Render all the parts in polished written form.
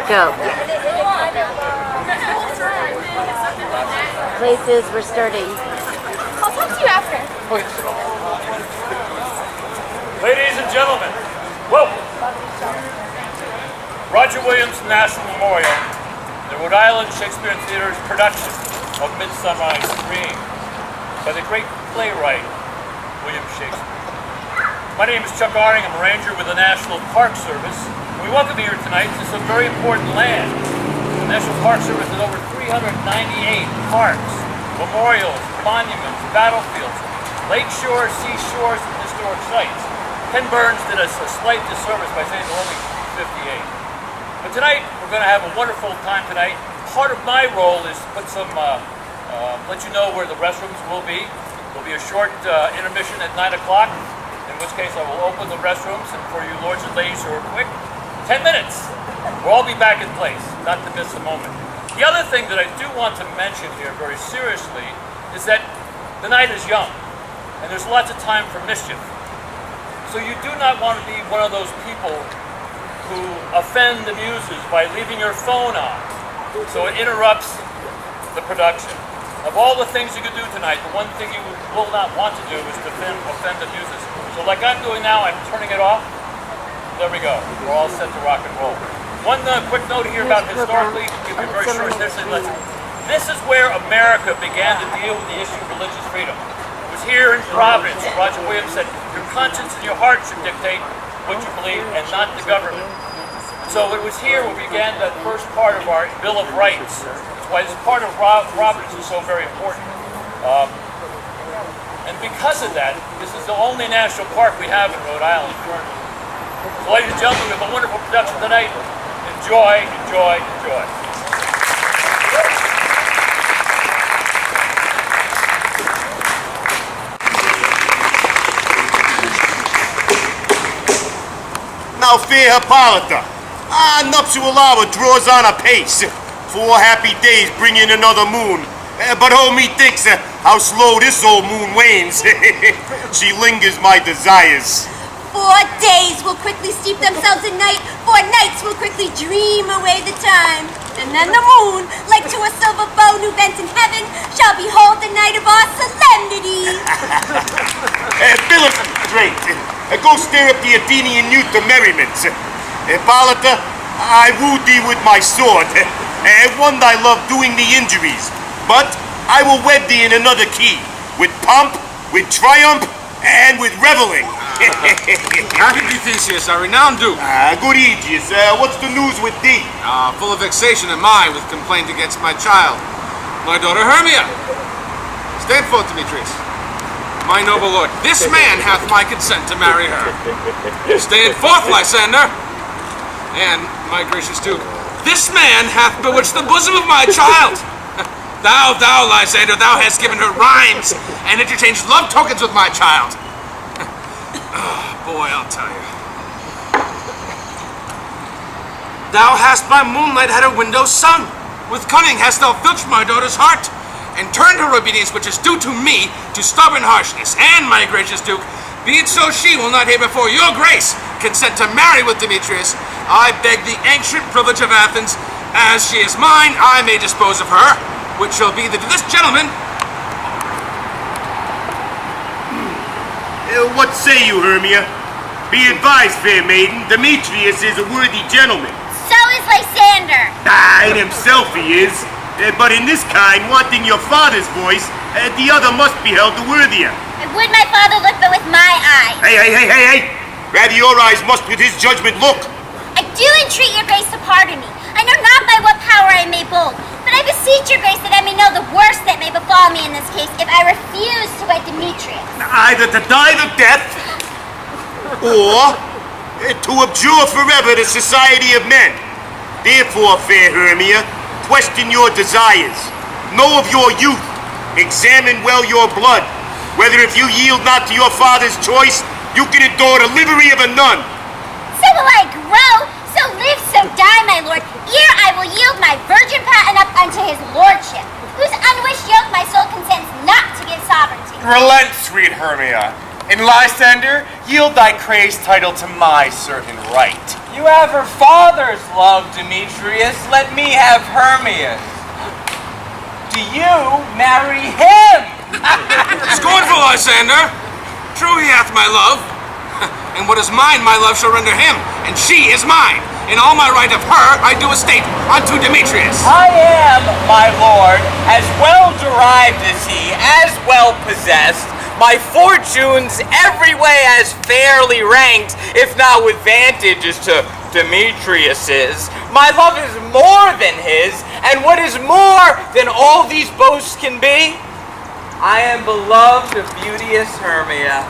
Go. Places, we're starting. I'll talk to you after. Ladies and gentlemen, welcome. Roger Williams National Memorial, the Rhode Island Shakespeare Theater's production of Midsummer Night's Dream by the great playwright William Shakespeare. My name is Chuck Aring. I'm a ranger with the National Park Service. We welcome you here tonight to some very important land. The National Park Service has over 398 parks, memorials, monuments, battlefields, lake shores, seashores, and historic sites. Ken Burns did us a slight disservice by saying there were only 58. But tonight, we're going to have a wonderful time tonight. Part of my role is to put some, let you know where the restrooms will be. There'll be a short intermission at 9 o'clock, in which case I will open the restrooms, and for you lords and ladies who are quick, 10 minutes. We'll all be back in place, not to miss a moment. The other thing that I do want to mention here very seriously is that the night is young, and there's lots of time for mischief. So you do not want to be one of those people who offend the muses by leaving your phone on, so it interrupts the production. Of all the things you could do tonight, the one thing you will not want to do is to offend the muses. So like I'm doing now, I'm turning it off. There we go. We're all set to rock and roll. One quick note here about historically, give you a very short history lesson. This is where America began to deal with the issue of religious freedom. It was here in Providence. Roger Williams said, your conscience and your heart should dictate what you believe and not the government. So it was here we began that first part of our Bill of Rights. That's why this part of Providence is so very important. And because of that, this is the only national park we have in Rhode Island currently. So ladies and gentlemen, we have a wonderful production tonight. Enjoy, enjoy, enjoy. Now, fair Hippolyta, our nuptial hour draws on apace. 4 happy days bring in another moon. But oh, methinks how slow this old moon wanes. She lingers my desires. 4 days will quickly steep themselves in night. 4 nights will quickly dream away the time. And then the moon, like to a silver bow new bent in heaven, shall behold the night of our solemnity. Illustrate. Go stir up the Athenian youth to merriment. Hippolyta, I wooed thee with my sword, and won thy love doing thee injuries. But I will wed thee in another key, with pomp, with triumph, and with reveling. Happy Theseus, our renowned Duke. Good Aegeus, what's the news with thee? Full of vexation am I with complaint against my child, my daughter Hermia. Stand forth, Demetrius. My noble lord, this man hath my consent to marry her. Stand forth, Lysander. And, my gracious Duke, this man hath bewitched the bosom of my child. Thou, Lysander, thou hast given her rhymes and interchanged love tokens with my child. Boy, I'll tell you. Thou hast by moonlight had her windows sung. With cunning hast thou filched my daughter's heart, and turned her obedience, which is due to me, to stubborn harshness. And, my gracious Duke, be it so she will not here before your grace consent to marry with Demetrius, I beg the ancient privilege of Athens, as she is mine, I may dispose of her, which shall be that to this gentleman. What say you, Hermia? Be advised, fair maiden, Demetrius is a worthy gentleman. So is Lysander. In himself he is. But in this kind, wanting your father's voice, the other must be held the worthier. I would my father look, but with my eye. Hey! Rather your eyes must with his judgment look. I do entreat your grace to pardon me. I know not by what power I may bold, but I beseech your grace that I may know the worst that may befall me in this case if I refuse to wed Demetrius. Either to die the death, or to abjure forever the society of men. Therefore, fair Hermia, question your desires. Know of your youth. Examine well your blood. Whether if you yield not to your father's choice, you can endure the livery of a nun. So will I grow, so live, so die, my lord. Ere I will yield my virgin patent up unto his lordship, whose unwished yoke my soul consents not to give sovereignty. Relent, sweet Hermia. In Lysander, yield thy crazed title to my certain right. You have her father's love, Demetrius. Let me have Hermia's. Do you marry him? Scornful, Lysander! True he hath my love. And what is mine, my love shall render him, and she is mine. In all my right of her, I do estate unto Demetrius. I am, my lord, as well derived as he, as well possessed. My fortunes every way as fairly ranked, if not with vantages to Demetrius's. My love is more than his, and what is more than all these boasts can be, I am beloved of beauteous Hermia.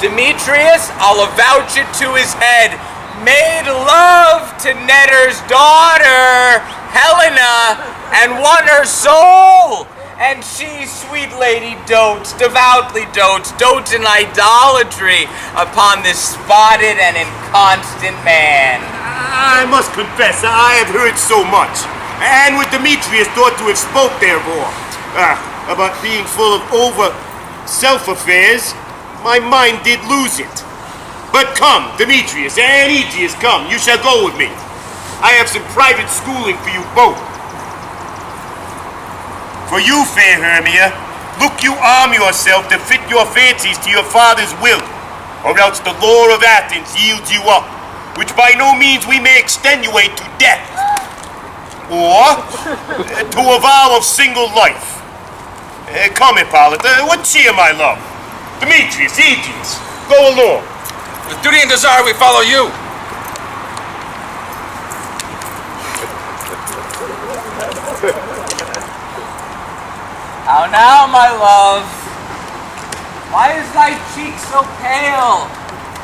Demetrius, I'll avouch it to his head, made love to Netter's daughter, Helena, and won her soul. And she, sweet lady, devoutly dotes in idolatry upon this spotted and inconstant man. I must confess, I have heard so much, and with Demetrius thought to have spoke thereof, about being full of self-affairs, my mind did lose it. But come, Demetrius and Aegeus, come, you shall go with me. I have some private schooling for you both. For you, fair Hermia, look you arm yourself to fit your fancies to your father's will, or else the law of Athens yields you up, which by no means we may extenuate to death, or to a vow of single life. Come, Hippolyta, what cheer, my love? Demetrius, Aegeus, go along. With duty and desire, we follow you. How now, my love? Why is thy cheek so pale?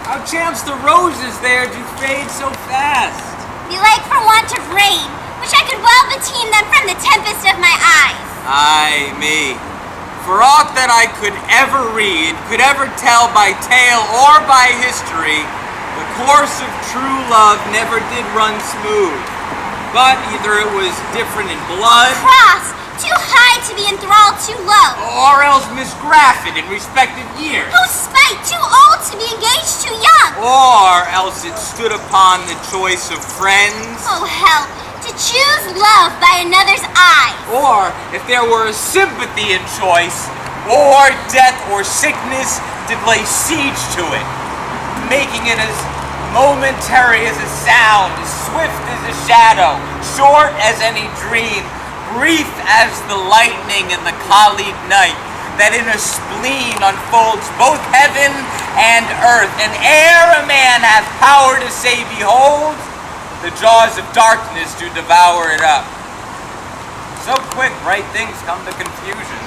How chance the roses there do fade so fast? Belike for want of rain, which I could well beteem them from the tempest of my eyes. Ay, me. For aught that I could ever read, could ever tell by tale or by history, the course of true love never did run smooth. But either it was different in blood, Cross, too high to be enthralled too low. or else misgrafted in respective years, Whose spite too old to be engaged too young. or else it stood upon the choice of friends, Oh hell, to choose love by another's eyes. or if there were a sympathy in choice, or death or sickness did lay siege to it, making it as momentary as a sound, as swift as a shadow, short as any dream, brief as the lightning in the colleague night, that in a spleen unfolds both heaven and earth, and ere a man hath power to say, behold, the jaws of darkness do devour it up. So quick, right things come to confusion.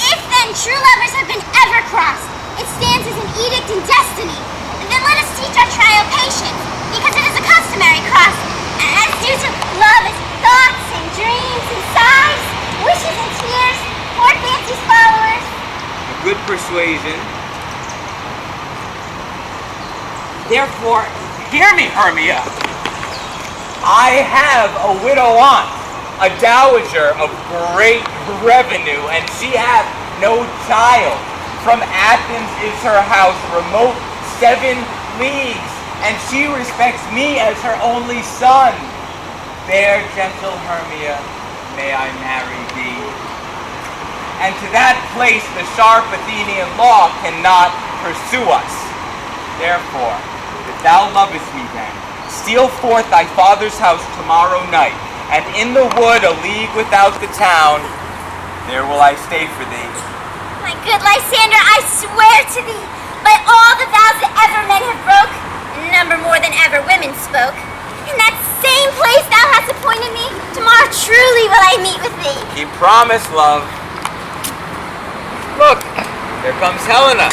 If then true lovers have been ever crossed, it stands as an edict in destiny. And then let us teach our trial patience, because it is a customary cross, as due to love as thoughts and dreams and sighs, wishes and tears, poor fancy's followers. A good persuasion. Therefore, hear me, Hermia. I have a widow aunt, a dowager of great revenue, and she hath no child. From Athens is her house, remote 7 leagues, and she respects me as her only son. Fair, gentle Hermia, may I marry thee. And to that place the sharp Athenian law cannot pursue us. Therefore, if thou lovest me then, steal forth thy father's house tomorrow night, and in the wood a league without the town, there will I stay for thee. My good Lysander, I swear to thee, by all the vows that ever men have broke, number more than ever women spoke, in that same place thou hast appointed me, tomorrow truly will I meet with thee. Keep promise, love. Look, here comes Helena.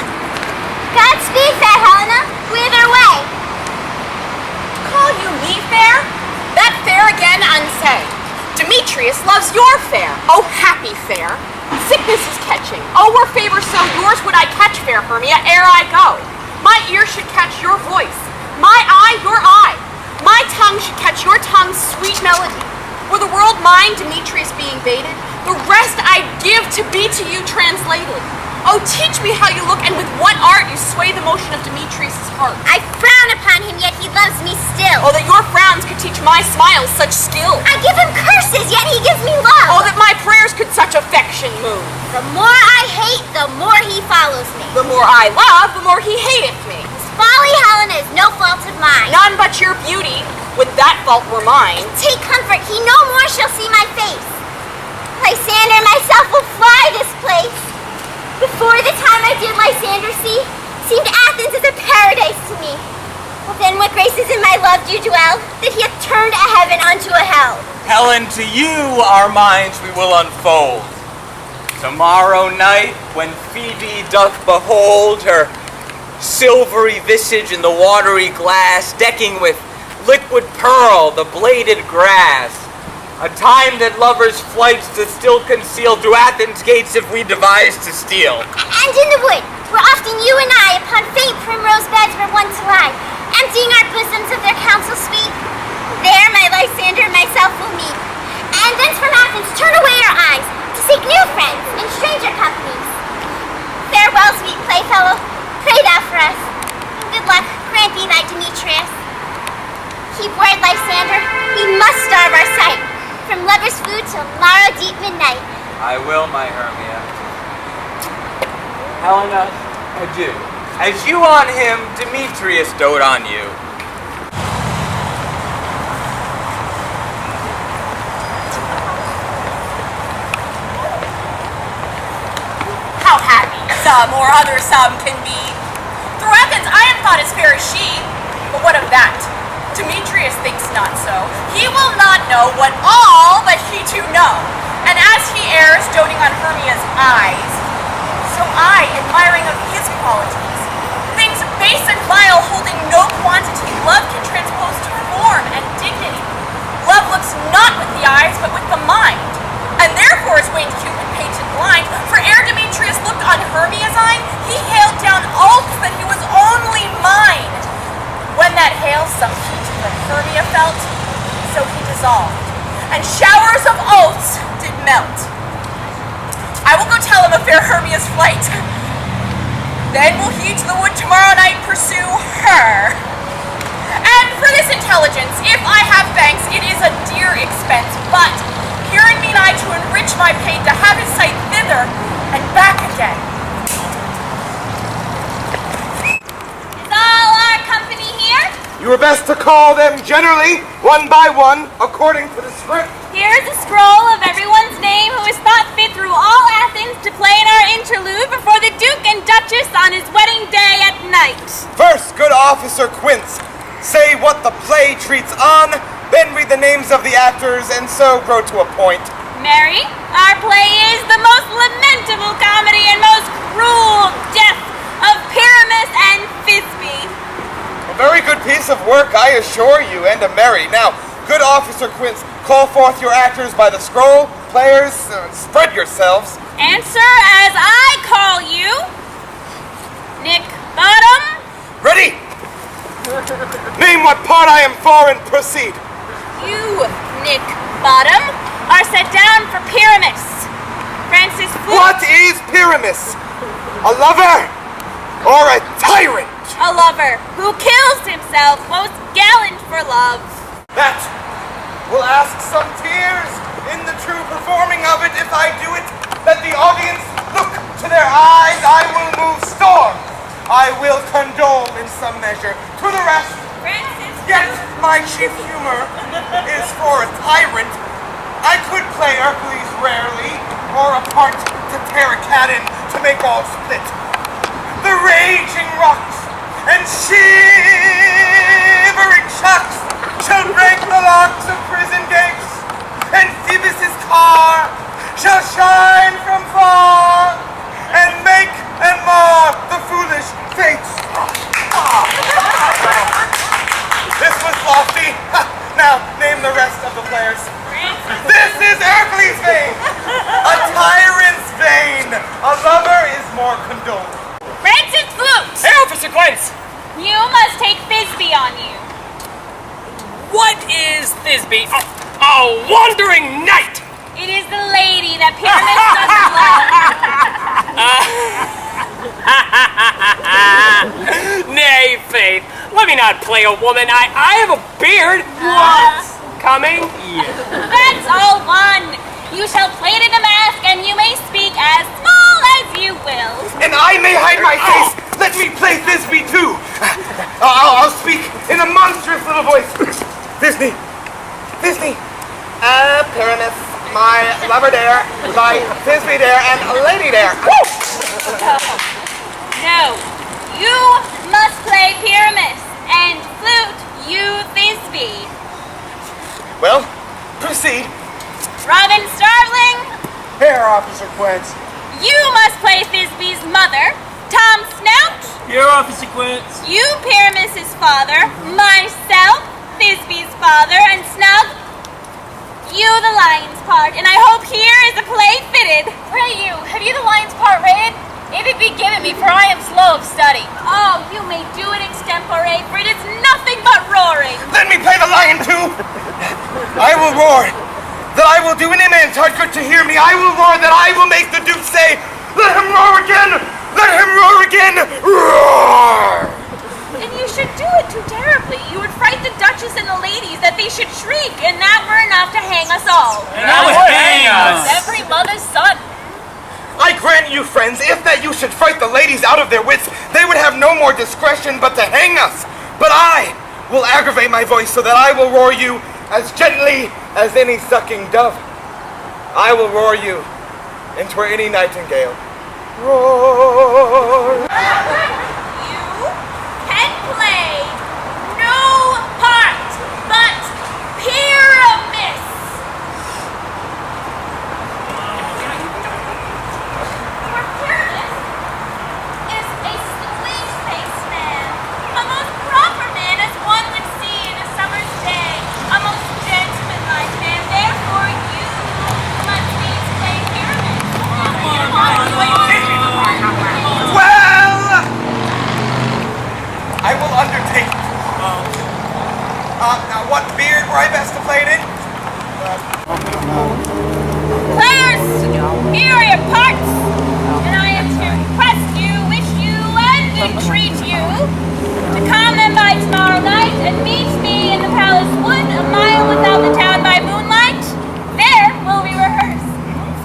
Godspeed, fair Helena. Whither way? Call you me fair? That fair again unsay. Demetrius loves your fair. Oh, happy fair. Sickness is catching. Oh, were favor so yours would I catch, fair Hermia, ere I go. My ear should catch your voice. My eye, your eye. My tongue should catch your tongue's sweet melody. Were the world mine, Demetrius being baited, the rest I'd give to be to you translated. Oh, teach me how you look and with what art you sway the motion of Demetrius' heart. I frown upon him, yet he loves me still. Oh, that your frowns could teach my smiles such skill. I give him curses, yet he gives me love. Oh, that my prayers could such affection move. The more I hate, the more he follows me. The more I love, the more he hateth me. His folly, Helena, is no fault of mine. None but your beauty, with that fault were mine. Take comfort, he no more shall see my face. Lysander myself will fly this place. Before the time I did Lysander see, seemed Athens as a paradise to me. Well then what graces in my love do dwell, that he hath turned a heaven unto a hell. Helen, to you our minds we will unfold. Tomorrow night, when Phoebe doth behold her silvery visage in the watery glass, decking with liquid pearl the bladed grass, a time that lovers' flights to still conceal through Athens' gates if we devise to steal. And in the wood, where often you and I upon faint primrose beds were wont to lie, emptying our bosoms of their counsel sweet, there my Lysander and myself will meet. And thence from Athens turn away our eyes, to seek new friends in stranger companies. Farewell, sweet playfellow, pray thou for us. And good luck grant thee thy Demetrius. Keep word, Lysander, we must starve our sight, from lover's food till morrow deep midnight. I will, my Hermia. Helena, adieu. As you on him, Demetrius dote on you. How happy some or other some can be. Through Athens I am thought as fair as she, but what of that? Demetrius thinks not so. He will not know what all but he too know. And as he errs, doting on Hermia's eyes, so I, admiring of his qualities, things base and vile holding no quantity, love can transpose to form and dignity. Love looks not with the eyes, but with the mind. And therefore is Wayne Cupid painted blind, for ere Demetrius looked on Hermia's eye, he hailed down oaths that he was only mine. When that hail some heat from Hermia felt, so he dissolved, and showers of oaths did melt. I will go tell him of fair Hermia's flight. Then will he to the wood tomorrow night pursue her. And for this intelligence, if I have thanks, it is a dear expense, but herein mean I to enrich my pain, to have his sight thither and back again. Is all our company here? You are best to call them generally, one by one, according to the script. Here is a scroll of everyone's name who is thought fit through all Athens to play in our interlude before the Duke and Duchess on his wedding day at night. First, good officer Quince, say what the play treats on, then read the names of the actors, and so grow to a point. Mary, our play is the most lamentable comedy and most cruel death of Pyramus and Thisbe. A very good piece of work, I assure you, and a merry. Now, good officer Quince, call forth your actors by the scroll. Players, spread yourselves. Answer as I call you. Nick Bottom. Ready? Name what part I am for and proceed. You, Nick Bottom, are set down for Pyramus. Francis Flute. What is Pyramus? A lover or a tyrant? A lover who kills himself, most gallant for love. That will ask some tears in the true performing of it. If I do it, let the audience look to their eyes. I will move storm. I will condole in some measure. To the rest, Francis yet my chief humor is for a tyrant. I could play Hercules rarely, or a part to tear a cat in to make all split. The raging rocks and shivering shocks shall break the locks of prison gates, and Phoebus' car shall shine from far, and make and mar the foolish fates. This was lofty. Now, name the rest of the players. This is Hercules' vein, a tyrant's vein. A lover is more condoled. Francis Flute. Hey, Officer Quince! You must take Thisbe on you. What is Thisbe? A wandering knight! It is the lady that Pyramus doesn't love. Nay, Faith, let me not play a woman. I have a beard. What's coming? That's all one. You shall plait in a mask, and you may speak as small as you will. And I may hide my face. Let me play Thisbe too. I'll speak in a monstrous little voice. Thisbe. Pyramus, my lover there, my Thisbe there, and a lady there. No, you must play Pyramus, and flute you Thisbe. Well, proceed. Robin Starveling, Here, Officer Quince. you must play Thisbe's mother. Tom Snout, Here, Officer Quince. you Pyramus's father. Myself, Thisbe's father, and Snug, you the lion's part. And I hope here is a play fitted. Pray you, have you the lion's part read? If it be given me, for I am slow of study. Oh, you may do it extempore, for it is nothing but roaring. Let me play the lion too. I will roar. That I will do any man's heart good to hear me. I will roar that I will make the Duke say, let him roar again! Let him roar again! Roar! And you should do it too terribly. You would fright the Duchess and the ladies that they should shriek, and that were enough to hang us all. That would hang us. Every mother's son. I grant you, friends, if that you should fright the ladies out of their wits, they would have no more discretion but to hang us. But I will aggravate my voice so that I will roar you as gently as any sucking dove. I will roar you into any nightingale. Roar! You can play no part but Pyramus. For Pyramus is a sweet-faced man, a most proper man as one would see in a summer's day, a most gentlemanlike man. Therefore, you must needs play Pyramus. Well, I will undertake it. Now what beard were I best to play it in? Players, here are your parts, and I am to request you, wish you, and entreat you to come then by tomorrow night and meet me in the palace wood, a mile without the town by moonlight. There will we rehearse,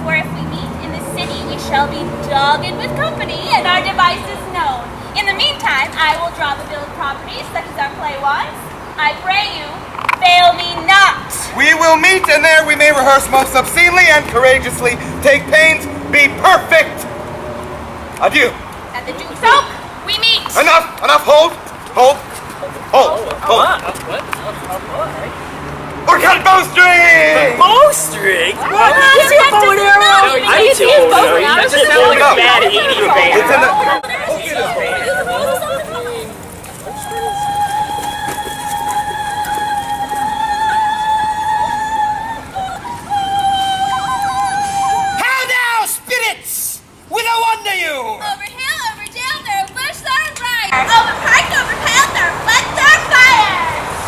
for if we meet in the city, we shall be dogged with company, and our devices known. In the meantime, I will draw the bill of properties, such as our play was. I pray you, fail me not. We will meet, and there we may rehearse most obscenely and courageously. Take pains, be perfect. Adieu. At the Duke's Oak, we meet. Enough, hold. Or cut bowstring! Bowstring? What? Is he a bow and arrow? No, I he's do. a bow and arrow. That just sounds like a bad 80s band. It's in the... How now, spirits? Whither wander you? Over hill, over dale, there are bush, there are briar. Over pike, over pale, there are flood, there are fire.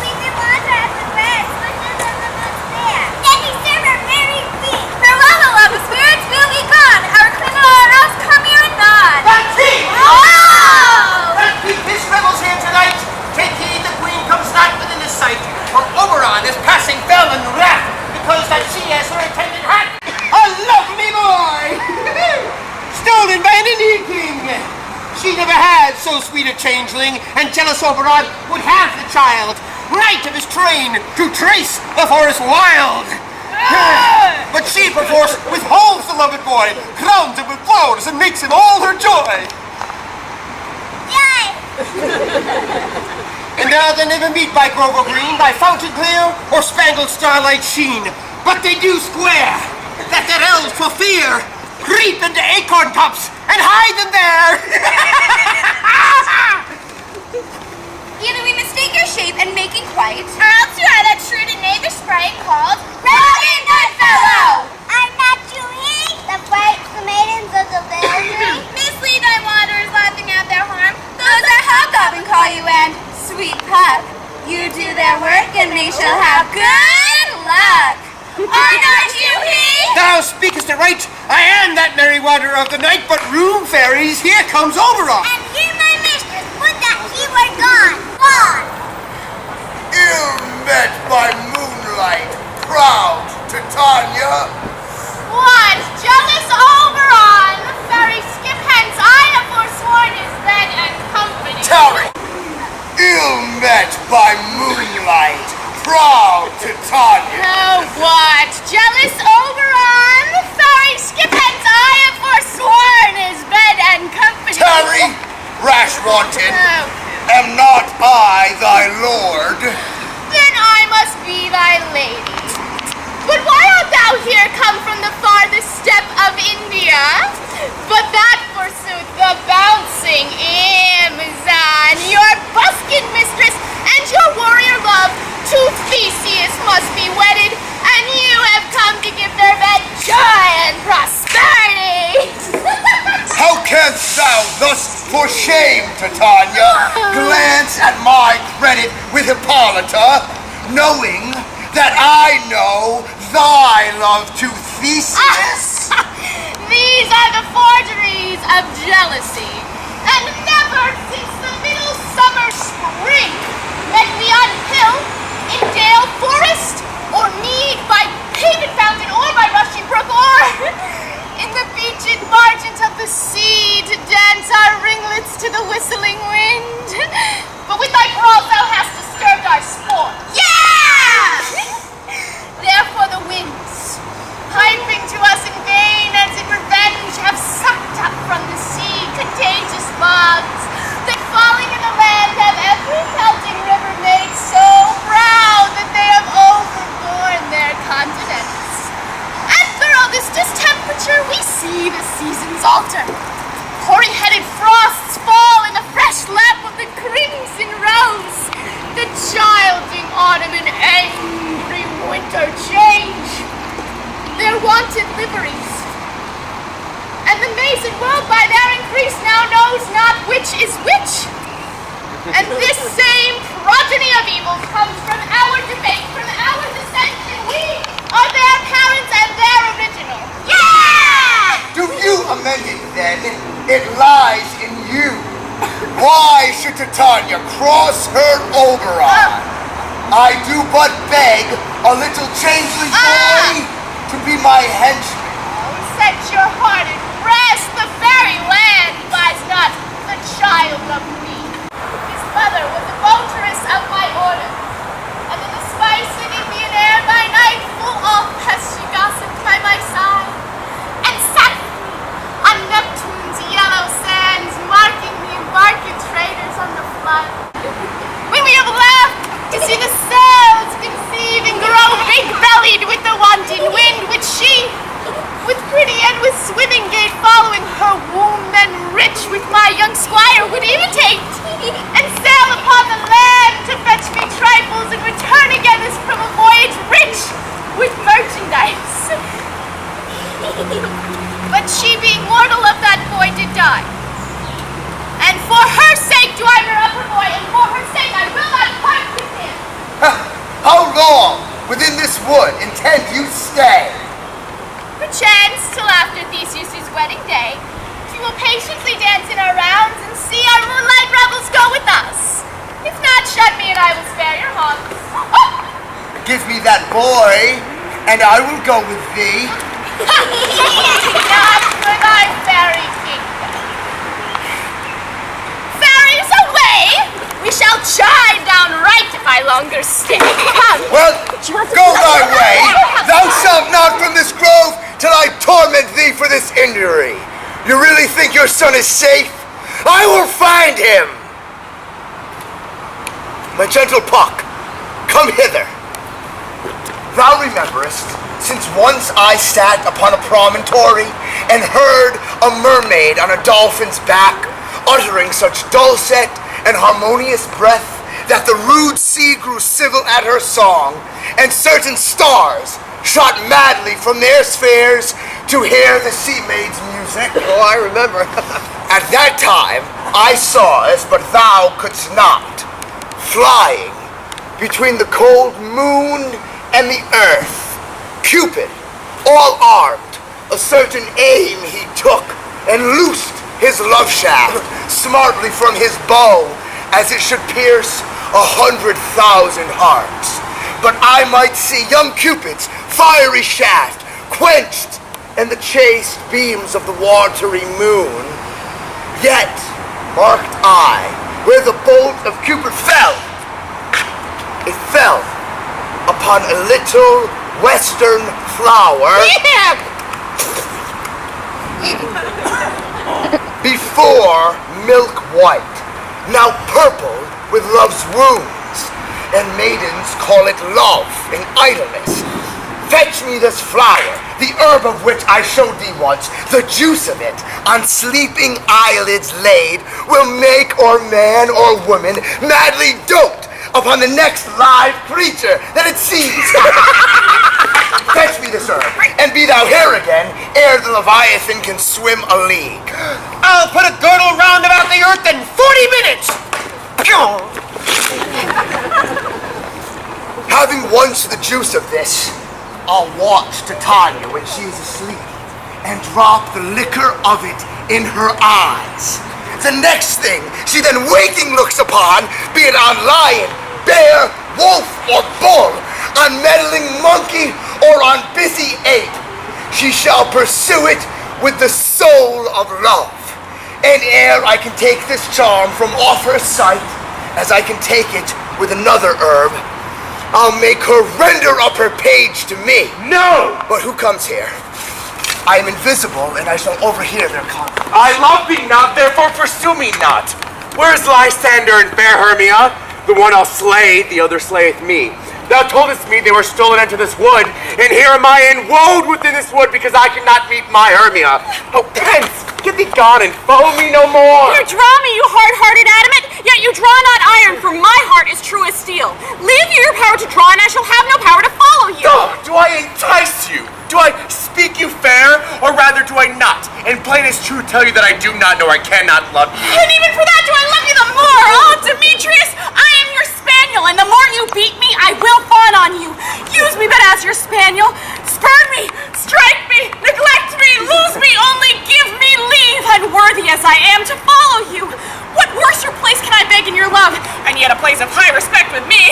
Sleepy water at the rest, bushes of the most fair. Any server, merry feet. Farewell, the love of spirits, will be gone. Our criminal arrows come here anon. That's he! Oh! Let's keep his rebels here tonight. Take heed the queen comes not within his sight, for Oberon is passing fell in wrath, because that she has her attendant hat. A lovely boy! Stolen by an Indian king. She never had so sweet a changeling, and jealous Oberon would have the child, knight of his train, to trace the forest wild. But she perforce withholds the loved boy, crowns him with flowers, and makes him all her joy. Yay! And now they never meet by grove or green, by fountain clear or spangled starlight sheen. But they do square that their elves for fear creep into acorn cups and hide them there. Either we mistake your shape and making quite, or else you are that shrewd and knavish sprite called Robin Goodfellow. Are not you he? The bright maidens of the vale. Mislead thy wanderers laughing at their harm. Those are hobgoblin call you, and sweet pup, you do their work and they shall have good luck. Are not you he? Thou speakest it right. I am that merry wanderer of the night, but room fairies, here comes Oberon. And here my mistress, would that he were gone. Gone. Ill met by moonlight, proud Titania. What? Jealous Oberon! Fairy skip hence, I have forsworn his bed and company. Tarry. Ill met by moonlight, proud Titania. Oh, what? Jealous Oberon! Fairy skip hence, I have forsworn his bed and company. Tarry, rash wanton. Oh. Am not I thy lord? Then I must be thy lady. But why art thou here come from the farthest step of India? But that, forsooth, the bouncing Amazon, your buskin mistress, and your warrior love, to Theseus must be wedded, and you have come to give their bed joy and prosperity. How canst thou thus, for shame, Titania, glance at my credit with Hippolyta, knowing that I know thy love to Theseus? These are the forgeries of jealousy, and never since the middle summer spring met we on hill, in dale, forest, or mead, by painted fountain, or by rushing brook, or in the beached margent of the sea, to dance our ringlets to the whistling wind. But with thy brawls thou hast disturbed our sport. Yeah! Therefore the winds, piping to us in vain as in revenge, have sucked up from the sea contagious bugs, that falling in the land have every pelting river made so proud that they have overborne their continents. And through this distemperature we see the seasons alter. Hoary-headed frosts fall in the fresh lap of the crimson rose. The childing autumn and angry winter change their wonted liveries. And the mazed world by their increase now knows not which is which. And this same progeny of evils comes from our debate, from our descent, and we are their parents and their original. Yeah! Do you amend it then? It lies in you. Why should Titania cross her Oberon? I do but beg a little changeling boy to be my henchman. Oh, set your heart at rest. The fairy land lies not the child of me. His mother was a votaress of my order, and in the spice of Indian air by night full oft has she gossiped by my side, and sat with me on Neptune's yellow sands, marking the embarking traders on the flood. When we have laughed to see the sails conceive and grow big-bellied with the wanton wind, which she, with pretty and with swimming gait following her womb, and rich with my young squire, would imitate, and sail upon the land to fetch me trifles, and return again as from a voyage rich with merchandise. But she, being mortal of that boy, did die. And for her sake do I rear up her boy, and for her sake I will not part with him. How long within this wood intend you stay? Perchance till after Theseus' wedding day, we will patiently dance in our rounds and see our moonlight revels go with us. If not, shut me and I will spare your haunts. Give me that boy, and I will go with thee. Not for thy fairy kingdom. Fairies away! We shall chide downright if I longer stay. Come. Well, go thy way. Thou shalt not from this grove till I torment thee for this injury. You really think your son is safe? I will find him. My gentle Puck, come hither. Thou rememberest, since once I sat upon a promontory and heard a mermaid on a dolphin's back, uttering such dulcet and harmonious breath that the rude sea grew civil at her song, and certain stars shot madly from their spheres to hear the sea maid's music. Oh, I remember. At that time I saw as but thou couldst not, flying between the cold moon and the earth, Cupid, all armed, a certain aim he took and loosed his love shaft smartly from his bow as it should pierce 100,000 hearts. But I might see young Cupid's fiery shaft quenched in the chaste beams of the watery moon. Yet marked I where the bolt of Cupid fell. It fell upon a little western flower. Before milk white, now purple with love's wounds, and maidens call it love and idleness. Fetch me this flower, the herb of which I showed thee once, the juice of it, on sleeping eyelids laid, will make or man or woman madly dote upon the next live creature that it sees. Fetch me this herb, and be thou here again, ere the Leviathan can swim a league. I'll put a girdle round about the earth in 40 minutes! Having once the juice of this, I'll watch Titania when she is asleep and drop the liquor of it in her eyes. The next thing she then waking looks upon, be it on lion, bear, wolf, or bull, on meddling monkey, or on busy ape, she shall pursue it with the soul of love. And ere I can take this charm from off her sight, as I can take it with another herb, I'll make her render up her page to me. No! But who comes here? I am invisible, and I shall overhear their conference. I love thee not, therefore pursue me not. Where is Lysander and fair Hermia? The one I'll slay, the other slayeth me. Thou toldest me they were stolen into this wood, and here am I enwoed within this wood because I cannot meet my Hermia. Oh, hence, get thee gone and foe me no more. You draw me, you hard-hearted adamant, yet you draw not iron, for my heart is true as steel. Leave you your power to draw, and I shall have no power to follow you. Oh, do I entice you? Do I speak you fair, or rather do I not? And plain as true tell you that I do not nor I cannot love you. And even for that do I love you the more. Oh, Demetrius, I am your spaniel, and the more you beat me, I will fawn on you. Use me but as your spaniel. Spurn me, strike me, neglect me, lose me, only give me leave, unworthy as I am to follow you. What worser place can I beg in your love, and yet a place of high respect with me,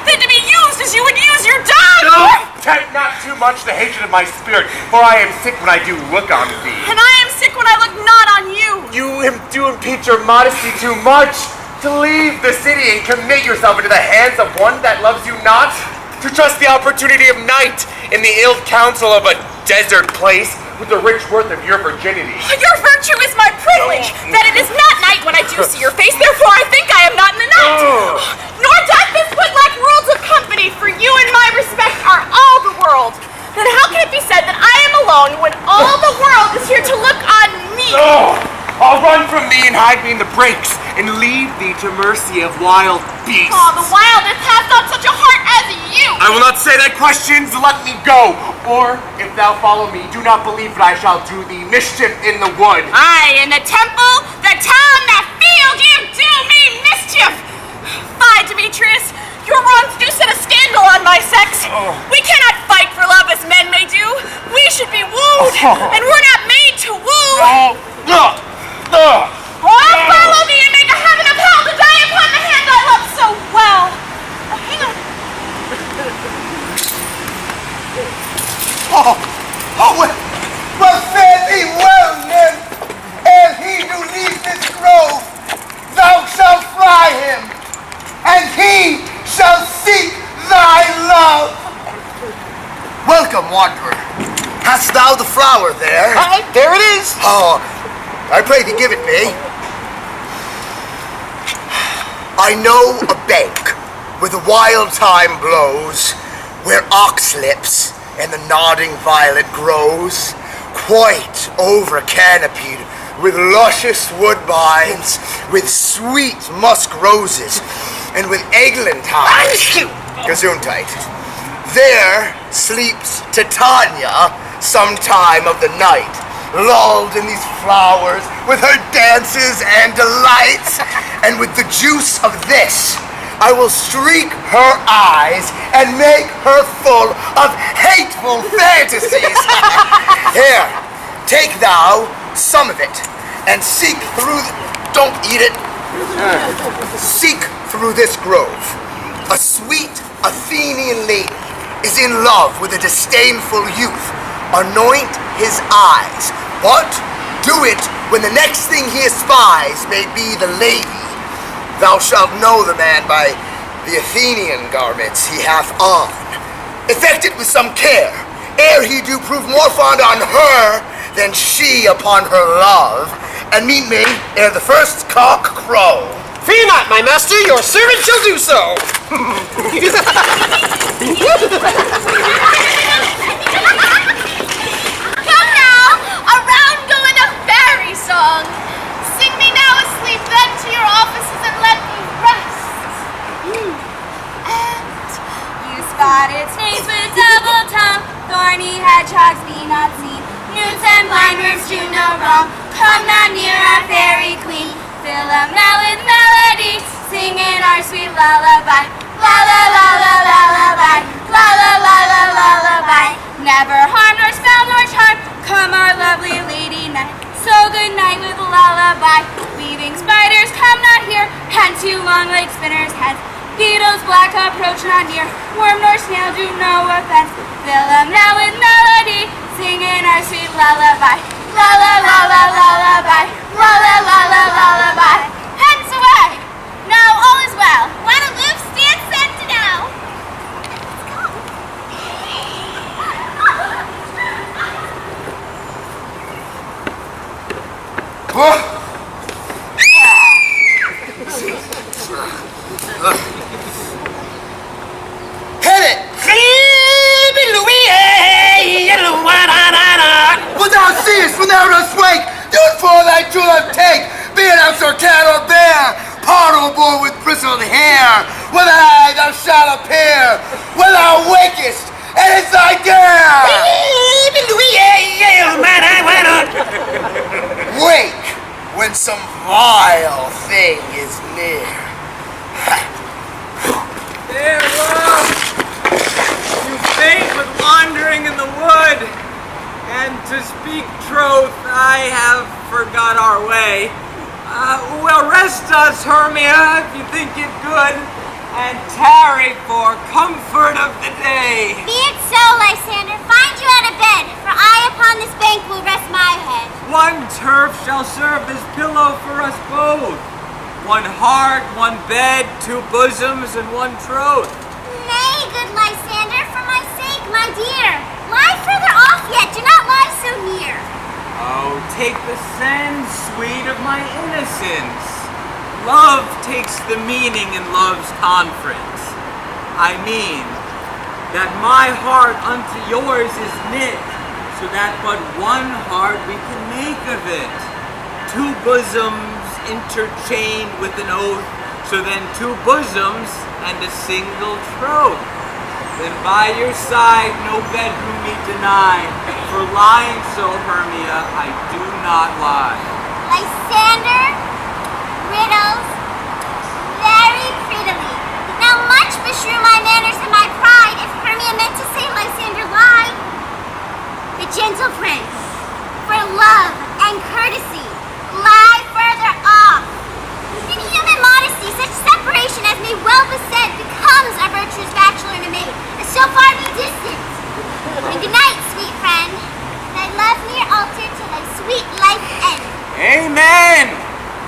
than to be used as you would use your dog? No, tempt not too much the hatred of my spirit, for I am sick when I do look on thee. And I am sick when I look not on you. You do impeach your modesty too much. To leave the city and commit yourself into the hands of one that loves you not? To trust the opportunity of night in the ill counsel of a desert place with the rich worth of your virginity. Your virtue is my privilege, that it is not night when I do see your face, therefore I think I am not in the night. Nor doth this wood lack worlds of company, for you in my respect are all the world. Then how can it be said that I am alone when all the world is here to look on me? I'll run from thee and hide me in the breaks and leave thee to mercy of wild beasts. Oh, the wildest hath not such a heart as you. I will not say thy questions, let me go. Or, if thou follow me, do not believe that I shall do thee mischief in the wood. Aye, in the temple, the town, the field, you do me mischief. Fie, Demetrius, your wrongs do set a scandal on my sex. We cannot fight for love as men may do. We should be wooed, and we're not made to woo. I'll follow thee and make a heaven of hell to die upon the hand I love so well. Hang on. Well, fare thee well, nymph, ere he do leave this grove, thou shalt fly him, and he shall seek thy love. Welcome, wanderer. Hast thou the flower there? Aye, there it is. Oh, I pray thee give it me. I know a bank where the wild thyme blows, where ox lips and the nodding violet grows, quite over canopied with luscious woodbines, with sweet musk roses, and with eglantine, gesundheit. There sleeps Titania some time of the night, lulled in these flowers with her dances and delights, and with the juice of this I will streak her eyes and make her full of hateful fantasies. Here, Take thou some of it, and seek through... Don't eat it. Seek through this grove. A sweet Athenian lady is in love with a disdainful youth. Anoint his eyes, but do it when the next thing he espies may be the lady. Thou shalt know the man by the Athenian garments he hath on. Effect it with some care, ere he do prove more fond on her than she upon her love, and meet me ere the first cock crow. Fear not, my master, your servant shall do so. Come now, around going a fairy song. Sing me now asleep, then to your offices and let me rest. And you spotted snakes with double tongue, thorny hedgehogs be not seen, newts and blindworms do no wrong. Come not near our fairy queen, fill them now with melody, singing our sweet lullaby. La la la la lullaby, la la la la lullaby. Never harm nor spell nor charm, come our lovely lady night. So good night with a lullaby. Weaving spiders come not here, and two long-legged spinners' heads. Beetles black approach not near, worm nor snail do no offense. Fill them now with melody, singing our sweet lullaby. La la la la lullaby, la la la la lullaby. Hence away! Now all is well. Guadalupe, stand sentinel. Hit it! What thou seest when thou dost wake, do it for thy true love take. Be it ox or cat or bear, part or bull with bristled hair, with eye thou shalt appear, when thou wakest, and it's thy dare. Wake when some vile thing is near. Farewell! You faint with wandering in the wood, and to speak truth, I have forgot our way. Well, rest us, Hermia, if you think it good, and tarry for comfort of the day. Be it so, Lysander. Find you out of bed, for I upon this bank will rest my head. One turf shall serve as pillow for us both. One heart, one bed, two bosoms, and one troth. Nay, good Lysander, for my sake, my dear. Lie further off yet, do not lie so near. Oh, take the sense, sweet, of my innocence. Love takes the meaning in love's conference. I mean, that my heart unto yours is knit, so that but one heart we can make of it. Two bosoms interchained with an oath, so then two bosoms and a single troth. Then by your side no bedroom me deny, for lying so, Hermia, I do not lie. Lysander riddles very prettily. Now much beshrew my manners and my pride if Hermia meant to say Lysander lied. The gentle prince, for love and courtesy, lie further off. In human modesty, such separation as may well beset becomes a virtuous bachelor and a maid, and so far be distant. And good night, sweet friend. Thy love near altar to thy sweet life end. Amen!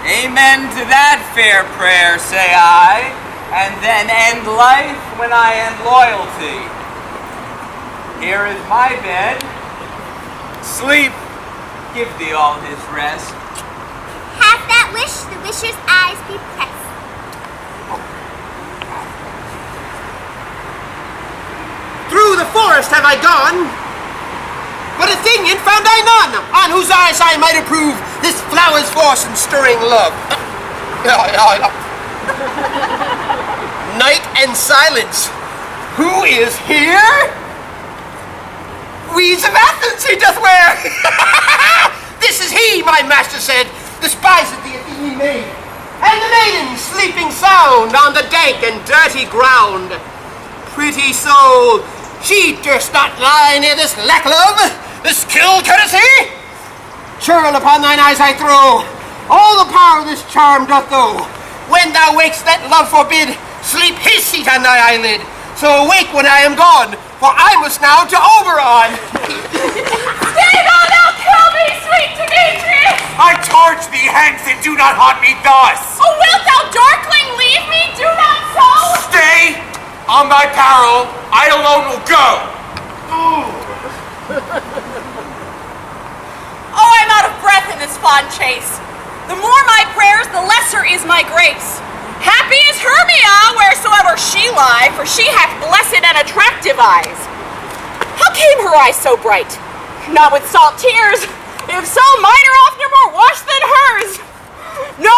Amen to that fair prayer, say I, and then end life when I end loyalty. Here is my bed. Sleep, give thee all his rest. Hath that wish the wisher's eyes be pressed. Through the forest have I gone, but a thing yet found I none, on whose eyes I might approve this flower's force and stirring love. Night and silence. Who is here? Weeds of Athens he doth wear. This is he, my master said, despiseth the Athenian maid, and the maiden sleeping sound on the dank and dirty ground. Pretty soul, she durst not lie near this lack love, this kill courtesy. Churl upon thine eyes I throw. All the power of this charm doth thou. When thou wakest, let love forbid sleep his seat on thy eyelid. So awake when I am gone, for I must now to Oberon. Stay thou, thou kill me, sweet Demetrius! I charge thee hence, and do not haunt me thus. Oh, wilt thou, darkling, leave me? Do not so! Stay! On thy peril, I alone will go. Oh, I'm out of breath in this fond chase. The more my prayers, the lesser is my grace. Happy is Hermia, wheresoever she lie, for she hath blessed and attractive eyes. How came her eyes so bright? Not with salt tears. If so, mine are oftener more washed than hers. No,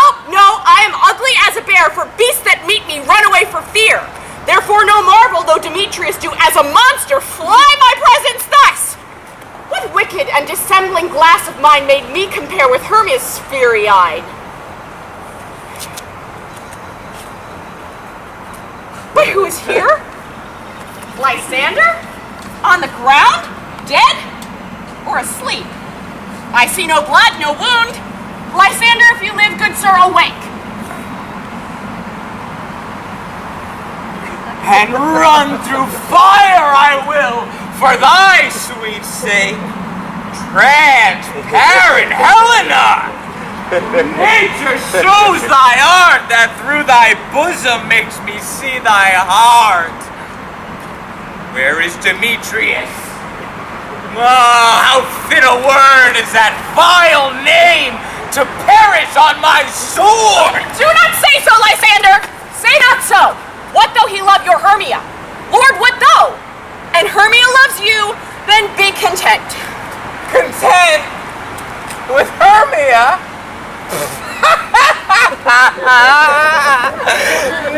I am ugly as a bear, for beasts that meet me run away for fear. Therefore no marvel, though Demetrius do as a monster fly my presence thus. What wicked and dissembling glass of mine made me compare with Hermia's fiery-eyed? But who is here? Lysander? On the ground? Dead? Or asleep? I see no blood, no wound. Lysander, if you live, good sir, awake. And run through fire I will, for thy sweet sake. Transparent Helena! Nature shows thy art, that through thy bosom makes me see thy heart. Where is Demetrius? Oh, how fit a word is that vile name to perish on my sword! Do not say so, Lysander! Say not so! What though he love your Hermia? Lord, what though? And Hermia loves you, then be content. Content with Hermia?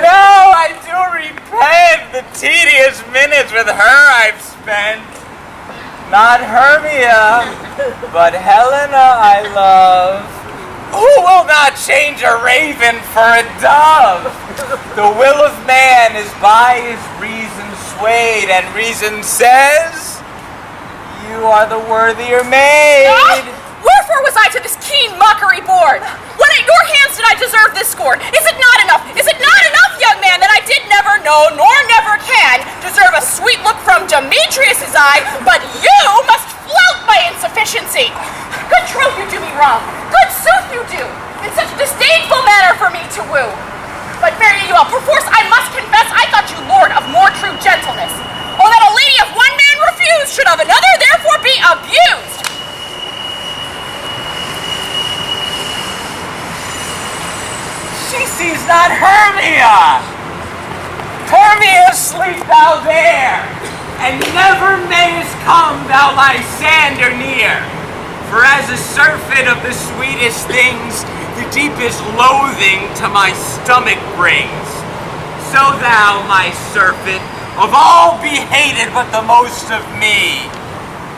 No, I do repent the tedious minutes with her I've spent. Not Hermia, but Helena I love. Who will not change a raven for a dove? The will of man is by his reason swayed, and reason says, you are the worthier maid. Wherefore was I to this keen mockery bored? When at your hands did I deserve this scorn? Is it not enough? Is it not enough, young man, that I did never know, nor never can, deserve a sweet look from Demetrius's eye, but you must flout my insufficiency? Good troth you do me wrong. Good sooth you do. In such a disdainful manner for me to woo. But marry you all, perforce I must confess I thought you lord of more true gentleness. Oh, that a lady of one man refused should of another therefore be abused. She sees not Hermia. Hermia, sleep thou there, and never mayest come thou Lysander near. For as a surfeit of the sweetest things, the deepest loathing to my stomach brings, so thou, my surfeit, of all be hated but the most of me,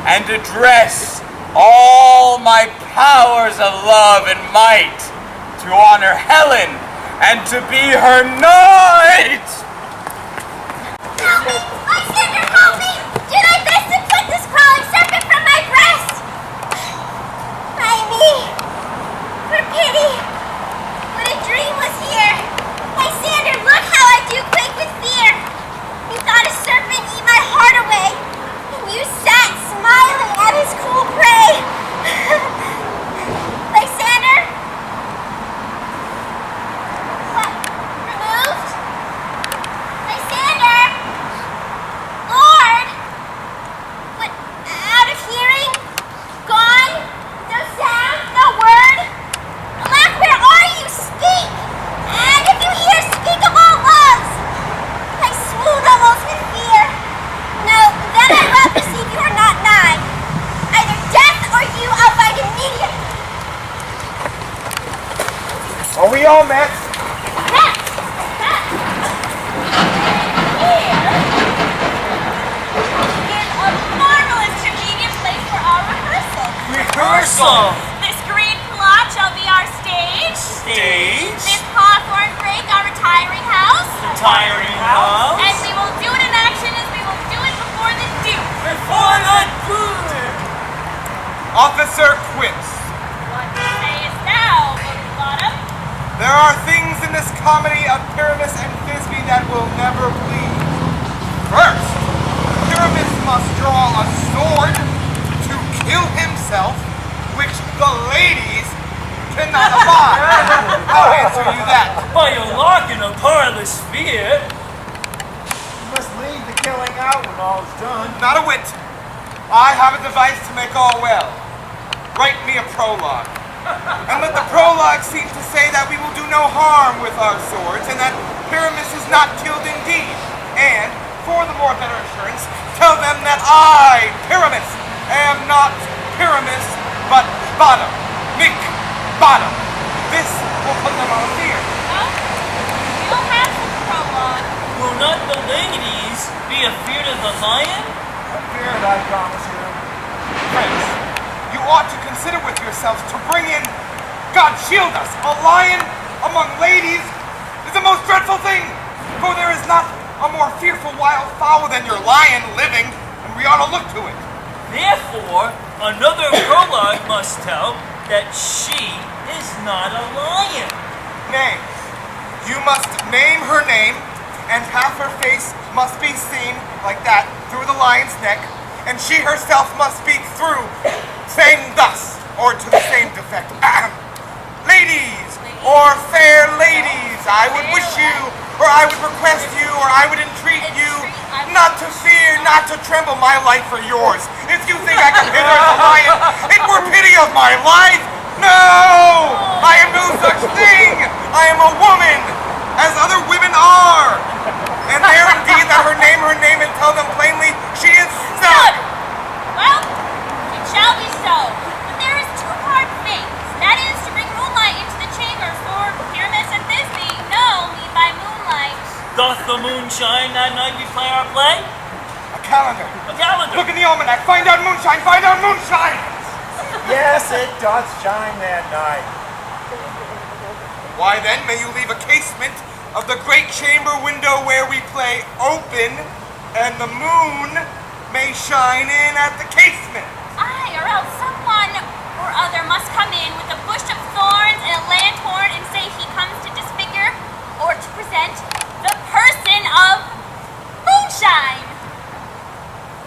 and address all my powers of love and might to honor Helen and to be her knight. Help me! Lysander, help me! Do thy best to put this crawling serpent from my breast! By me! For pity! What a dream was here! Lysander, look how I do quake with fear! Methought a serpent eat my heart away, and you sat smiling at his cruel prey! Lysander? What? Removed? Lysander? Lord? What? Out of hearing? Gone? No sound? No word? Alack, where are you? Speak! And if you hear, speak of all loves! I swoon almost with fear. No, then I well perceive you are not nigh. Either death or you I'll find immediate. Are we all met? Here is a marvelous convenient place for our rehearsal. Rehearsal. This green plot shall be our stage. Stage. This hawthorn brake our retiring house. Retiring house. And we will do it in action as we will do it before the Duke. Before the Duke. Officer Quince, yourself, which the ladies cannot abide. I'll answer you that. By your lock in a parlous sphere. You must leave the killing out when all's done. Not a whit. I have a device to make all well. Write me a prologue. And let the prologue seem to say that we will do no harm with our swords, and that Pyramus is not killed indeed. And, for the more better assurance, tell them that I, Pyramus, am not Pyramus, but Bottom. Mick Bottom. This will put them on fear. Well, you'll have the prologue. Will not the ladies be afeard of the lion? Feared, I promise you. Friends, you ought to consider with yourselves to bring in, God shield us, a lion among ladies is the most dreadful thing, for there is not a more fearful wild fowl than your lion living, and we ought to look to it. Therefore, another prologue must tell that she is not a lion. Nay, you must name her name, and half her face must be seen like that through the lion's neck, and she herself must speak through, saying thus, or to the same defect. Ladies, or fair ladies, I would wish you, or I would request you, or I would entreat you, not to fear, not to tremble my life for yours. If you think I can hither as a lion, it were pity of my life. No! I am no such thing! I am a woman, as other women are. And there indeed that her name, and tell them plainly, she is Snug. Well, it shall be so. But there is two hard things. That is to bring moonlight into the chamber, for Pyramus and Thisbe know me by moonlight. Doth the moon shine that night we play our play? A calendar. A calendar. Look in the almanac. Find out moonshine. Find out moonshine. Yes, it doth shine that night. Why then may you leave a casement of the great chamber window where we play open, and the moon may shine in at the casement. Aye, or else someone or other must come in with a bush of thorns and a lanthorn and say he comes to disfigure or to present the person of moonshine.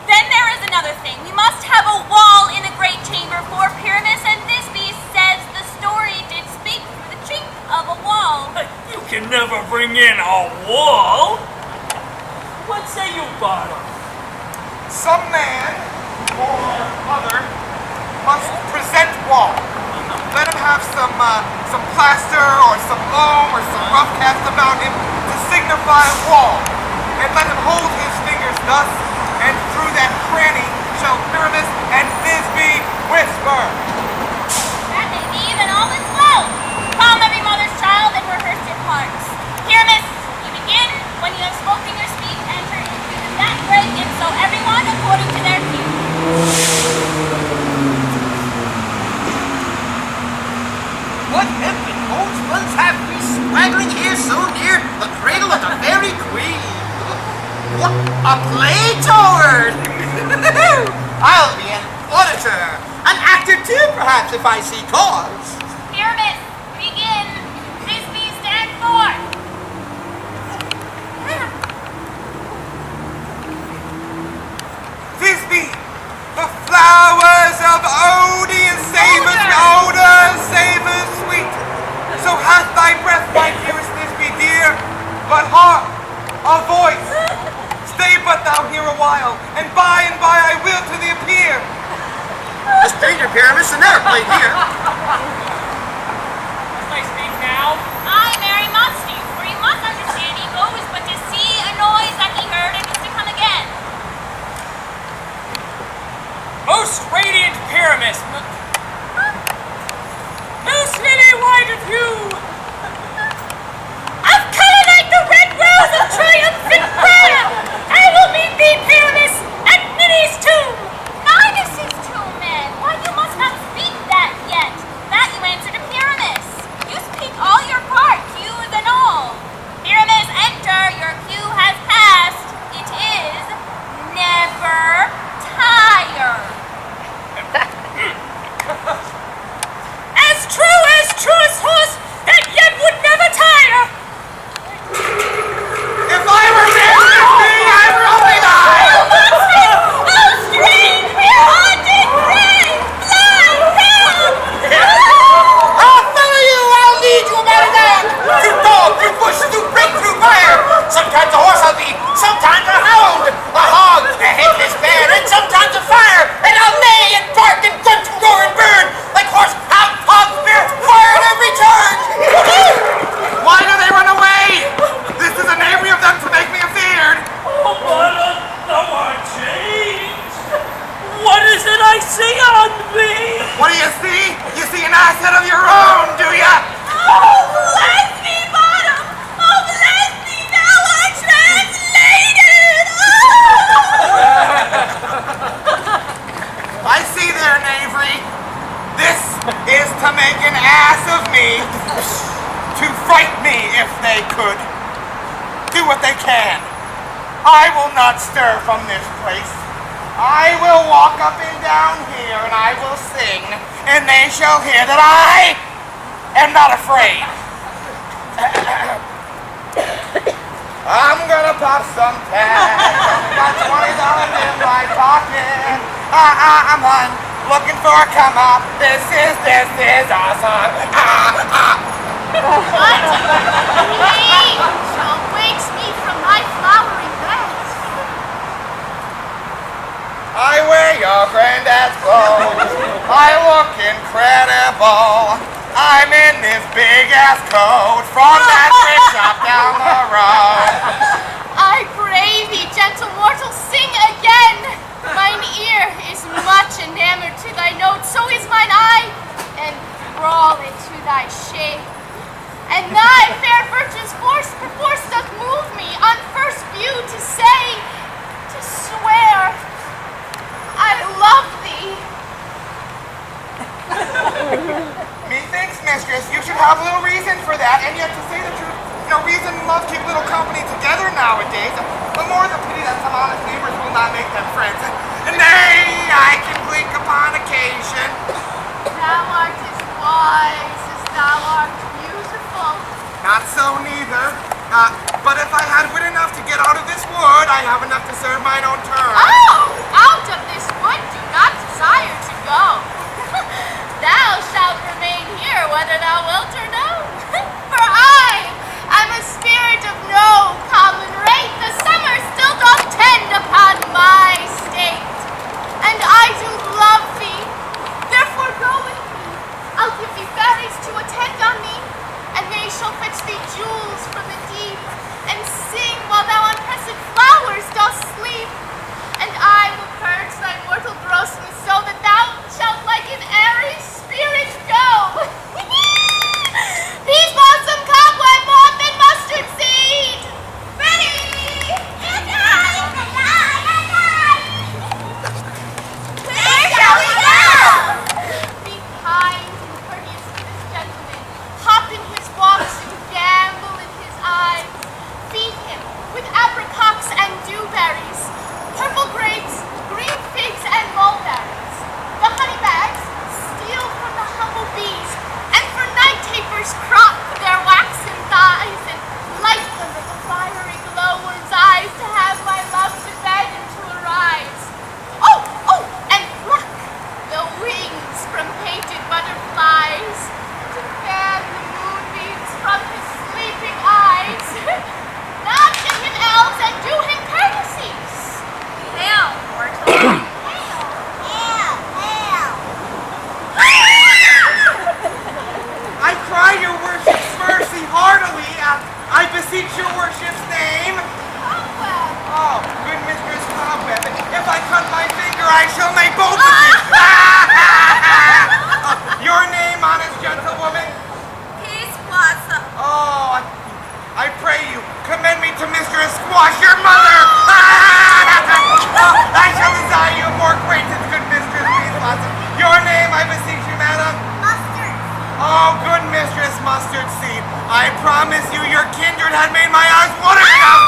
Then there is another thing. We must have a wall in the great chamber, for Pyramus and Thisbe says the story did speak through the chink of a wall. You can never bring in a wall. What say you, Bottom? Some man or other must present wall. Let him have some plaster or some loam or some rough cast about him to signify wall. And let him hold his fingers thus, and through that cranny shall Pyramus and Thisbe whisper. That may be, then all is well. Calm every mother's child and rehearse your parts. Pyramus, you begin. When you have spoken your speech, enter into that break, and so everyone according to their view. What heaven ones have we swaggering here so near the cradle of the fairy queen? What a play toward! I'll be an auditor, an actor too, perhaps, if I see cause. Pyramus, begin. Thisbe, stand forth. Thisbe, the flowers of Odin savors odor, savors sweet. So hath thy breath, my dearest Thisbe, dear, but hark, a voice. Stay but thou here a while, and by I will to thee appear. A stranger Pyramus never played here. Must I speak now? Aye, Mary must you, for you must understand he goes but to see a noise that he heard and is to come again. Most radiant Pyramus, most lily white of hue, of color like the red rose of triumphant prayer, I will meet thee, Pyramus, at Minnie's tomb. Midas' tomb, man. Why, you must not speak that yet. That you an asset of your own, do ya? Oh, bless me, bottom! Oh, bless me, thou art translated! I see their knavery. This is to make an ass of me, to fright me if they could. Do what they can. I will not stir from this place. I will walk up and down here and I will sing, and they shall hear that I am not afraid. I'm gonna pop some tags. Got $20 in my pocket. I'm looking for a come up. This is awesome. What? Angel wakes me from my flowering bed. I wear your granddad's clothes. I look incredible. I'm in this big ass coat from that thrift shop down the road. I pray thee, gentle mortal, sing again. Mine ear is much enamored to thy note, so is mine eye, and crawl into thy shade. And thy fair virtue's force perforce doth move me on first view to say, to swear, I love thee. Methinks, mistress, you should have little reason for that, and yet to say the truth, no reason and love keep little company together nowadays. The more the pity that some honest neighbors will not make them friends. Nay, I can blink upon occasion. Thou art as wise as thou art beautiful. Not so neither. But if I had wit enough to get out of this wood, I have enough to serve mine own turn. Oh, out of this wood do not desire to go. Thou shalt remain here whether thou wilt or no. For I am a spirit of no common rate. The summer still doth tend upon my state. And I do love thee. Therefore go with me. I'll give thee fairies to attend on me, and they shall fetch thee jewels from the deep, and sing while thou on pressed flowers dost sleep. And I will purge thy mortal grossness so that thou shalt like an airy spirit go. Peas blossom, cobweb, moth, and mustard seed. Ready! And I! Where shall we go? Be kind and courteous to this gentleman. Hop in his walks and gamble in his eyes. Feed him with apricots and dewberries, purple grapes, green figs, and mulberries. The honey bags steal from the humble bees, and for night tapers crop their waxen thighs, and light them with a fiery glowworm's eyes to have my love to bed and to arise. Oh, and pluck the wings from painted butterflies to fan the moonbeams from his sleeping eyes. Nod to him, elves, and do him courtesies. Hail, mortal. I cry your worship's mercy heartily. I beseech your worship's name. Cobweb. Oh, good mistress Cobweb. If I cut my finger, I shall make both of you. Your name, honest gentlewoman? Peas blossom. Oh, I pray you, commend me to Mistress Squash, your mother. I shall desire you more acquaintance, good mistress Peas Blossom. Your name, I beseech you, madam? Mustard. Oh, good mistress Mustard Seed. I promise you your kindred had made my eyes water enough.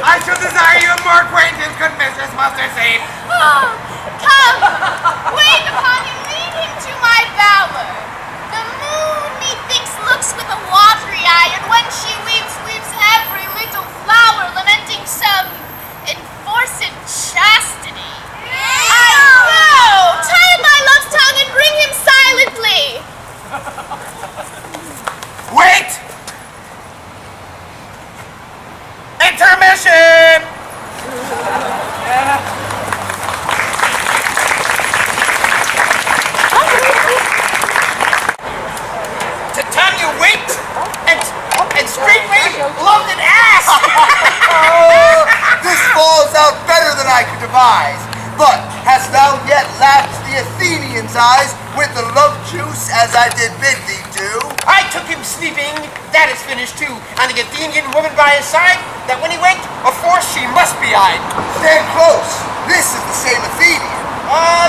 I shall desire you more acquaintance, good mistress Mustard Seed. Oh, come, wait upon him, lead him to my bower. The moon, methinks, looks with a watery eye, and when she weeps, weeps every little flower, lamenting some enforced chastity. I know! Tie my love's tongue and bring him silently. Wait! Intermission! To tell you wait and straightway loved an ass. This falls out better than I could devise. But hast thou yet lapsed the Athenian's eyes with the love juice as I did bid thee do. I took him sleeping, that is finished too, and the Athenian woman by his side, that when he went, of force she must be eyed. Stand close. This is the same Athenian.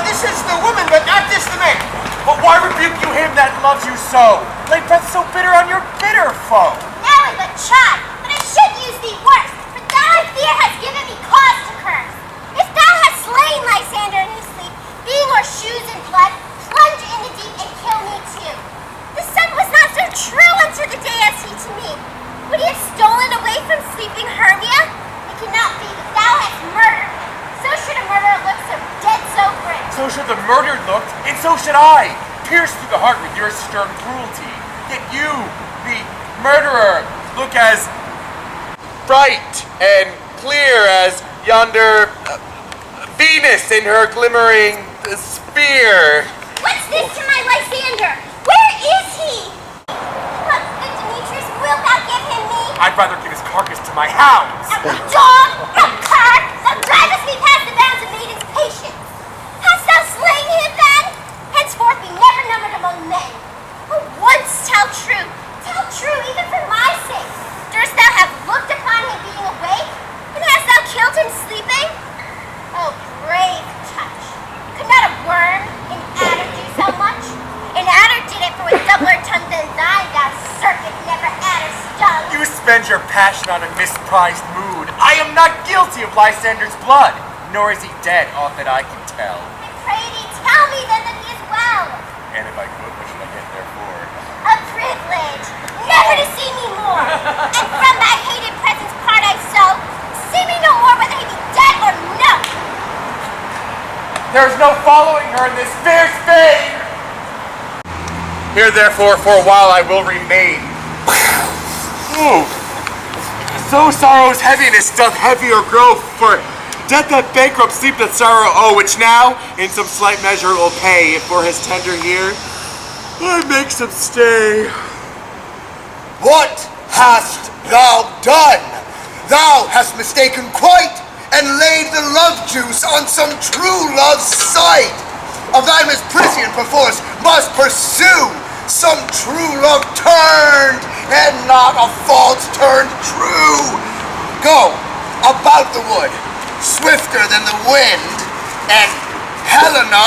This is the woman, but not this the man. But why rebuke you him that loves you so? Lay breath so bitter on your bitter foe. Now I but try, but I should use thee worse, for thou I fear hast given me cause to curse. If thou hast slain Lysander in his sleep, being our shoes in blood, plunge in the deep and kill me too. The sun was not so true unto the day as he to me. Would he have stolen away from sleeping Hermia? It cannot be that thou hast murdered me. So should a murderer look so dead, so grim. So should the murdered look, and so should I, pierced through the heart with your stern cruelty. Yet you, the murderer, look as bright and clear as yonder Venus in her glimmering sphere. What's this to my Lysander? Where is he? What, good Demetrius, wilt thou give him me? I'd rather give his carcass to my hounds. A dog, a cur, thou drivest me past the bounds of maiden's patience. Hast thou slain him then? Henceforth be never numbered among men. Oh, once tell true even for my sake. Durst thou have looked upon him being awake? And hast thou killed him sleeping? Oh, brave touch. Could not a worm, an adder do so much? An adder did it, for with doubler tongue than thine, thou serpent never adder stung. You spend your passion on a misprized mood. I am not guilty of Lysander's blood, nor is he dead, aught that I can tell. I pray thee, tell me then that he is well. And if I could, what should I get therefore? A privilege, never to see me more. And from thy hated presence part I so. See me no more whether he be dead or no. There is no following her in this fair spade. Here therefore for a while I will remain. Ooh. So sorrow's heaviness doth heavier grow, for death that bankrupt sleep that sorrow owe, which now in some slight measure will pay, if for his tender year I make some stay. What hast thou done? Thou hast mistaken quite, and laid the love juice on some true love's sight. Of thy misprision perforce must pursue some true love turned, and not a false turned true. Go about the wood, swifter than the wind, and Helena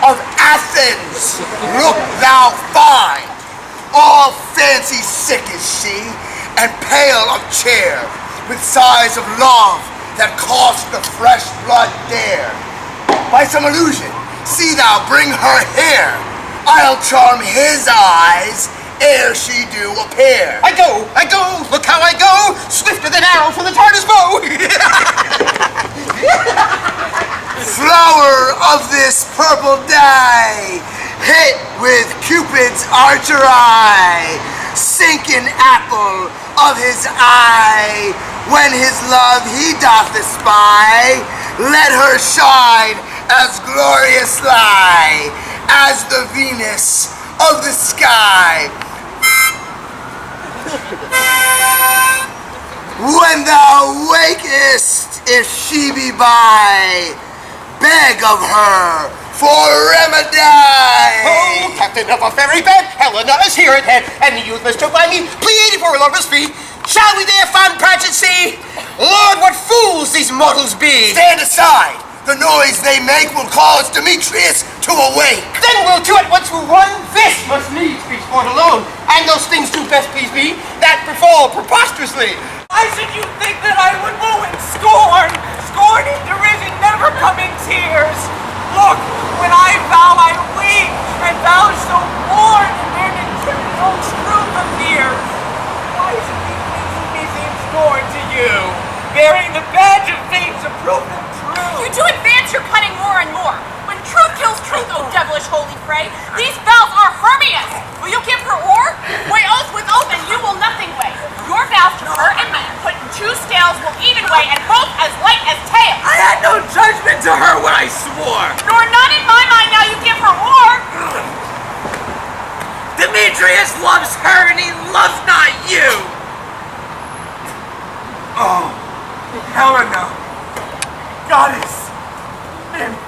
of Athens, look thou find. All fancy sick is she, and pale of cheer, with sighs of love that cost the fresh blood dare. By some illusion, see thou bring her here. I'll charm his eyes ere she do appear. I go, look how I go, swifter than arrow from the Tartar's bow. Flower of this purple dye, hit with Cupid's archer eye, sinking apple of his eye, when his love he doth espy, let her shine as glorious lie as the Venus of the sky. When thou wakest, if she be by, beg of her for remedy. Oh, captain of a ferry bed, Helena is here at head, and the youth must took by me, plead for a lover's fee. Shall we there find Pratchett see? Lord, what fools these mortals be! Stand aside! The noise they make will cause Demetrius to awake. Then we'll to at once woo one. This must needs be sport alone, and those things do best please me that befall preposterously. Why should you think that I would woo in scorn? Scorn and derision never come in tears. Look, when I vow I weep, and thou so mourn, and in no truth appear. Why should these things be seem scorn to you? Bearing the badge of fate's approve them true. You do advance your cunning more and more. When truth kills truth, O devilish holy fray, these vows are Hermia's. Will you give her o'er? Weigh oath with oath, and you will nothing weigh. Your vows to her and mine, put in two scales, will even weigh, and both as light as tail. I had no judgment to her when I swore. Nor none in my mind now you give her more. Demetrius loves her, and he loves not you. Oh, Helena, goddess, nymph,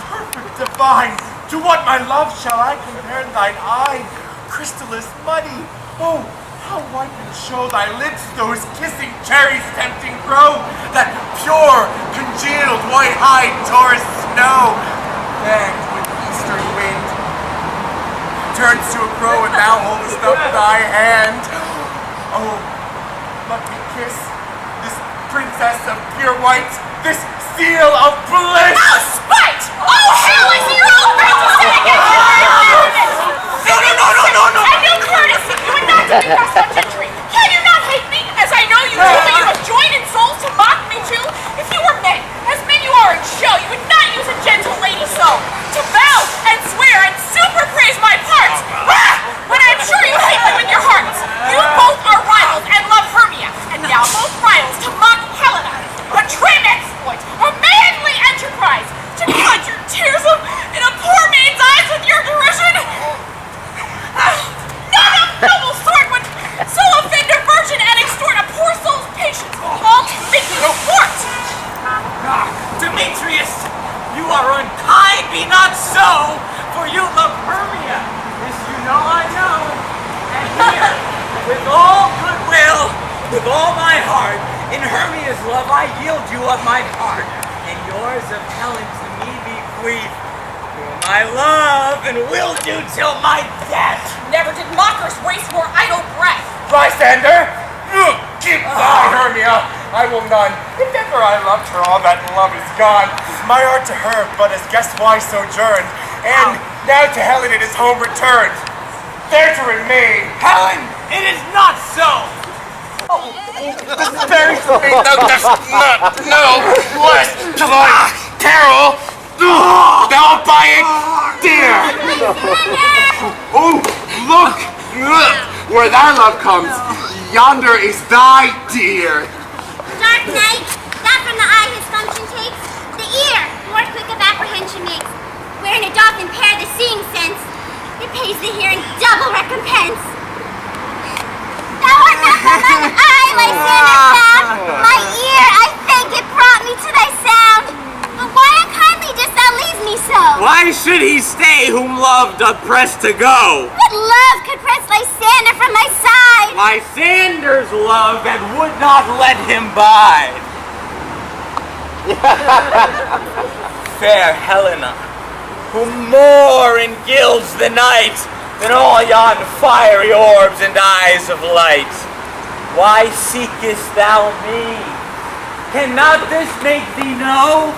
perfect of fine. To what, my love, shall I compare thine eye? Crystallis muddy. Oh, how white and show thy lips, those kissing cherries tempting grow, that pure, congealed, white-hide Taurus snow, fanned with eastern wind, turns to a crow, and thou holdest up thy hand. Oh, let me kiss this princess of pure white, this seal of bliss. Oh, spite! Oh, hell, I see your own princess against you! No! And no courtesy! You would not do us such injury! Can you not hate me, as I know you do, but you have joined in souls to mock me too? If you were men, as men you are in show, you would not use a gentle lady so, to bow and swear and super praise my parts! When I'm sure you hate me with your hearts! You both are rivals and love Hermia, and now both rivals to mock Helena! A trim exploit, a manly enterprise, to conjure tears in a poor maid's eyes with your derision! Not a noble sword would so offend a virgin and extort a poor soul's patience, all to make you thwart! Demetrius, you are unkind, be not so, for you love Hermia, as you know I know. And here, with all goodwill, with all my heart, in Hermia's love I yield you of my part, and yours of Helen to me bequeath, whom I love and will do till my death. Never did mockers waste more idle breath. Lysander, keep thy Hermia. I will none. If ever I loved her, all that love is gone. My art to her, but as guest wise sojourned, and now to Helen it is home returned. There to remain. Helen, it is not so. Spare me, no, bless till I peril. Thou by it, dear. Oh, look, where thy love comes, yonder is thy dear. Dark night, that from the eye his function takes, the ear more quick of apprehension makes. Wherein it doth impair the seeing sense, it pays the hearing double recompense. Thou art not from mine eye, Lysander found. My ear, I thank it, brought me to thy sound. But why unkindly didst thou leave me so? Why should he stay whom love doth press to go? What love could press Lysander from my side? Lysander's love that would not let him bide. Fair Helena, who more engilds the night than all yon fiery orbs and eyes of light. Why seekest thou me? Cannot this make thee know?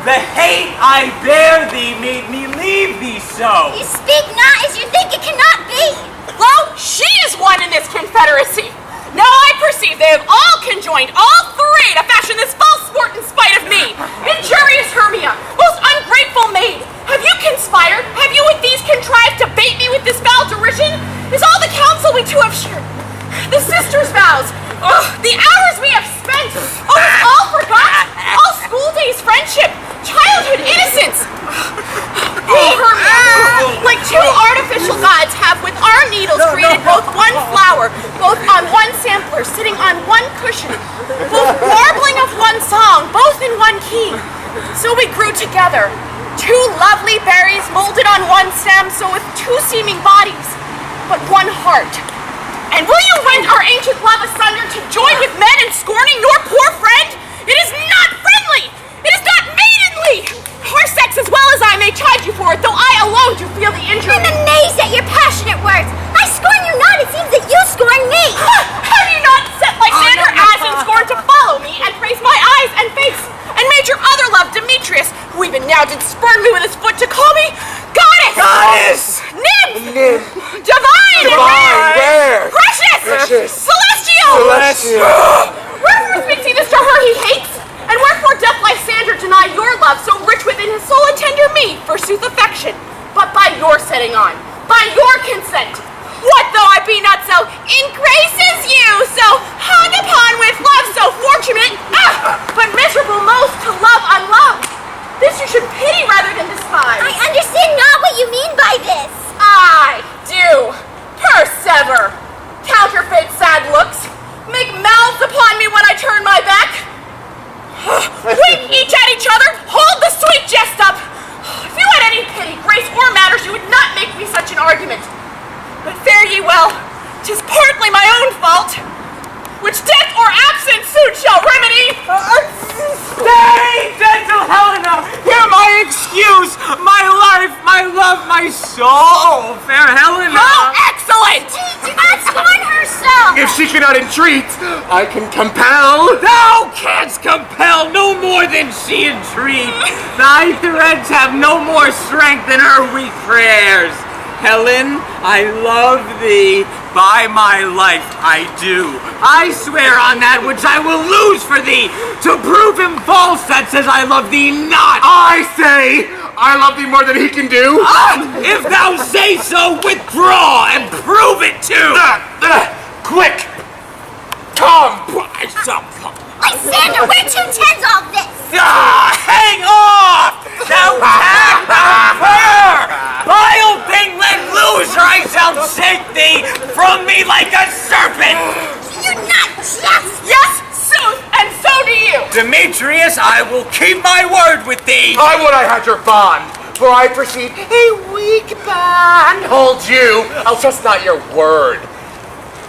The hate I bear thee made me leave thee so. You speak not as you think it cannot be. Lo, she is one in this confederacy. Now I perceive they have all conjoined, all three, to fashion this false sport in spite of me. Injurious Hermia, most ungrateful maid, have you conspired? Have you with these contrived to bait me with this foul derision? Is all the counsel we two have shared, the sisters' vows, the hours we have spent, is all forgot? All school days friendship, childhood innocence. Oh, Hermia, like two artificial gods have with our needles created both one flower, both on one sampler, sitting on one cushion, both warbling of one song, both in one key. So we grew together, two lovely berries molded on one stem, so with two seeming bodies, but one heart. And will you rend our ancient love asunder to join with men in scorning your poor friend? It is not friendly! It is not maidenly! Our sex as well as I may chide you for it, though I alone do feel the injury. I'm amazed at your passionate words. I scorn you not, it seems that you scorn me. Have you not set Lysander as in scorn to follow me and praise my eyes and face, and made your other love, Demetrius, who even now did spurn me with his foot to call me goddess! Goddess! Nymph! Divine! Rare! Precious! Celestial! Wherefore speaks he this to her he hates? And wherefore doth Lysander deny your love so rich within his soul and tender me, forsooth affection, but by your setting on, by your consent? What though I be not so in grace as you, so hung upon with love so fortunate, but miserable most to love unloved? This you should pity rather than despise. I understand not what you mean by this. I do. Persever. Counterfeit sad looks. Make mouths upon me when I turn my back. Wink each at each other. Hold the sweet jest up. If you had any pity, my soul, fair Helena. How excellent! Do not scorn her so! If she cannot entreat, I can compel. Thou canst compel no more than she entreats. Thy threats have no more strength than her weak prayers. Helen, I love thee. By my life, I do. I swear on that which I will lose for thee, to prove him false that says I love thee not. I say I love thee more than he can do. If thou say so, withdraw and prove it too. Quick, come. Lysander, where to intend all this? Hang off! Thou tag, thou cur! Vile thing, let loose, or I shall shake thee from me like a serpent! You not just! Yes, sooth, and so do you! Demetrius, I will keep my word with thee! I would I had your bond, for I perceive a weak bond holds you. I'll trust not your word.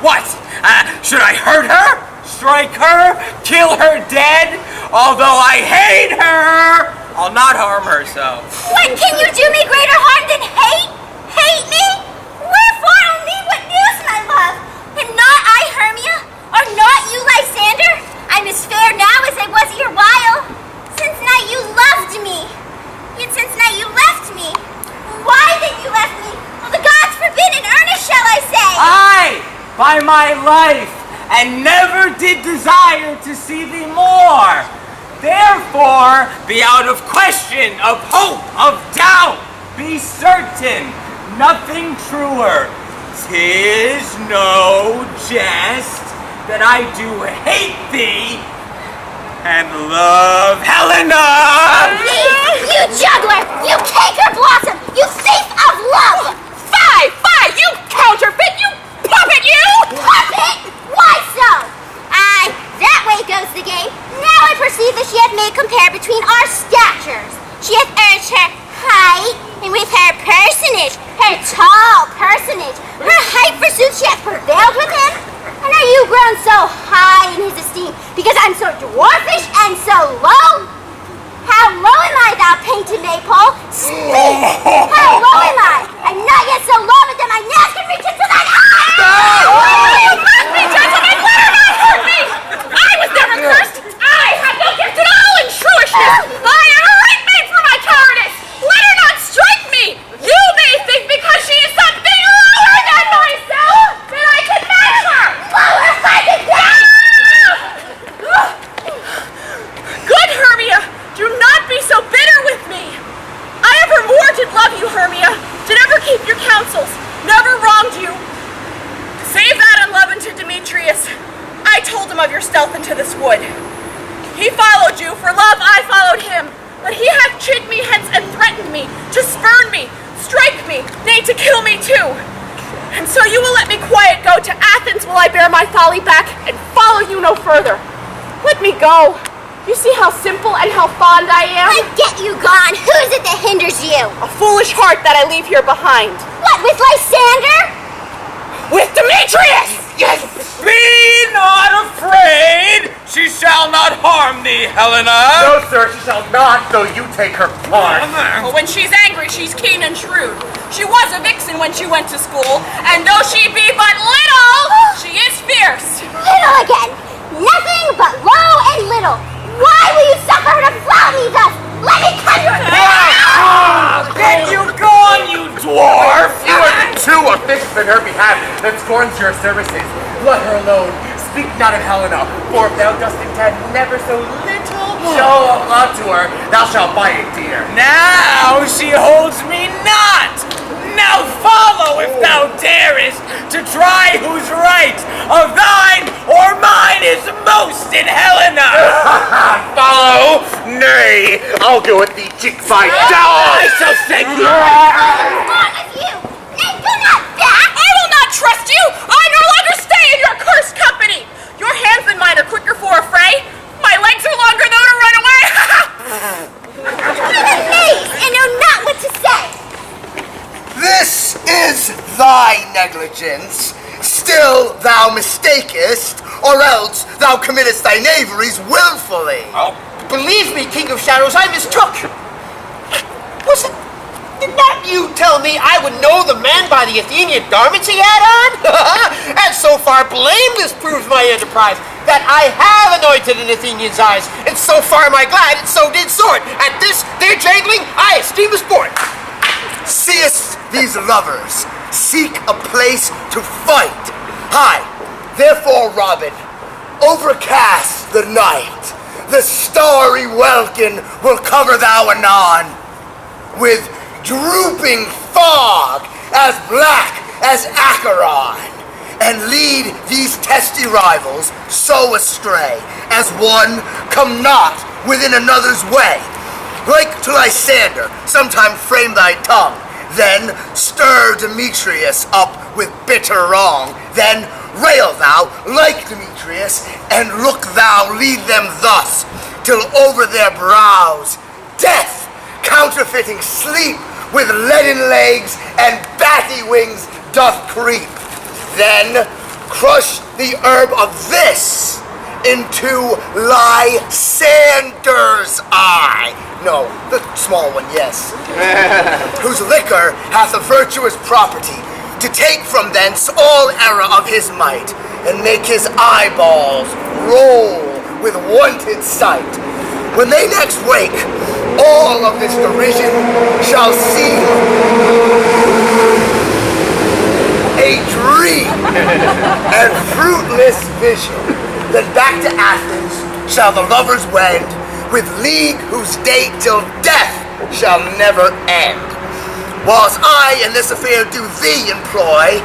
What? Should I hurt her? Strike her? Kill her dead? Although I hate her, I'll not harm her so. What can you do me greater harm than hate? Hate me? Wherefore on me what news, my love? And not I, Hermia? Or not you, Lysander? I'm as fair now as I was erewhile. Since night you loved me. Yet since night you left me. Why then you left me? Well, the gods forbid in earnest shall I say. Aye, by my life, and never did desire to see thee more. Therefore, be out of question, of hope, of doubt. Be certain, nothing truer. 'Tis no jest that I do hate thee and love Helena. You juggler! You canker blossom! You thief of love! Fie, you counterfeit, you puppet, you! Puppet! Why so? Aye, that way goes the game. Now I perceive that she hath made compare between our statures. She hath urged her height, and with her personage, her tall personage, her height forsooth she hath prevailed with him. And are you grown so high in his esteem because I'm so dwarfish and so low? How low am I, thou painted maypole? Speak! How low am I? I'm not yet so low but that my nails can reach into thine eye! You must be gentlemen! Let her not hurt me! I was never cursed! I have no gift at all in truishness! I am a right made for my cowardice! Let her not strike me! You may think because she is something lower than myself that I can match her! Lower hearted down! Good Hermia, do not be so bitter with me. I evermore did love you, Hermia, did ever keep your counsels, never wronged you. Save that unlove unto Demetrius. I told him of your stealth into this wood. He followed you, for love I followed him. But he hath chid me hence and threatened me, to spurn me, strike me, nay, to kill me too. And so you will let me quiet go to Athens while I bear my folly back and follow you no further. Let me go. You see how simple and how fond I am? I get you gone. Who is it that hinders you? A foolish heart that I leave here behind. What, with Lysander? With Demetrius! Yes! Be not afraid! She shall not harm thee, Helena! No, sir, she shall not, though you take her part. But when she's angry, she's keen and shrewd. She was a vixen when she went to school, and though she be but little, she is fierce. Little again. Nothing but low and little. Why will you suffer her to flout me thus? Let me cut your Get you gone, you dwarf! You are too officious in her behalf that scorns your services. Let her alone. Speak not of Helena, for if thou dost intend never so little show of love to her, thou shalt buy it dear. Now she holds me not! Now follow, if thou darest, to try whose right of thine or mine is most in Helena! Follow? Nay, I'll go with thee cheek by I shall say What's wrong with you? Nay, do not back! I will not trust you! I no longer stay in your cursed company! Your hands and mine are quicker for a fray. My legs are longer though to run away! I'm amazed and know not what to say. This is thy negligence. Still thou mistakest, or else thou committest thy knaveries willfully. Oh, believe me, King of Shadows, I mistook. Did not you tell me I would know the man by the Athenian garments he had on? And so far blameless proves my enterprise, that I have anointed an Athenian's eyes, and so far am I glad, and so did sword. At this, their jangling, I esteem a sport. Seest these lovers seek a place to fight. Hi, therefore, Robin, overcast the night. The starry welkin will cover thou anon with drooping fog as black as Acheron, and lead these testy rivals so astray as one come not within another's way. Like to Lysander, sometime frame thy tongue, then stir Demetrius up with bitter wrong, then rail thou like Demetrius, and look thou lead them thus, till over their brows death, counterfeiting sleep, with leaden legs and batty wings doth creep. Then crush the herb of this into Lysander's eye. No, the small one, yes. Whose liquor hath a virtuous property, to take from thence all error of his might, and make his eyeballs roll with wonted sight. When they next wake, all of this derision shall seem a dream and fruitless vision. Then back to Athens shall the lovers wend, with league whose date till death shall never end. Whilst I in this affair do thee employ,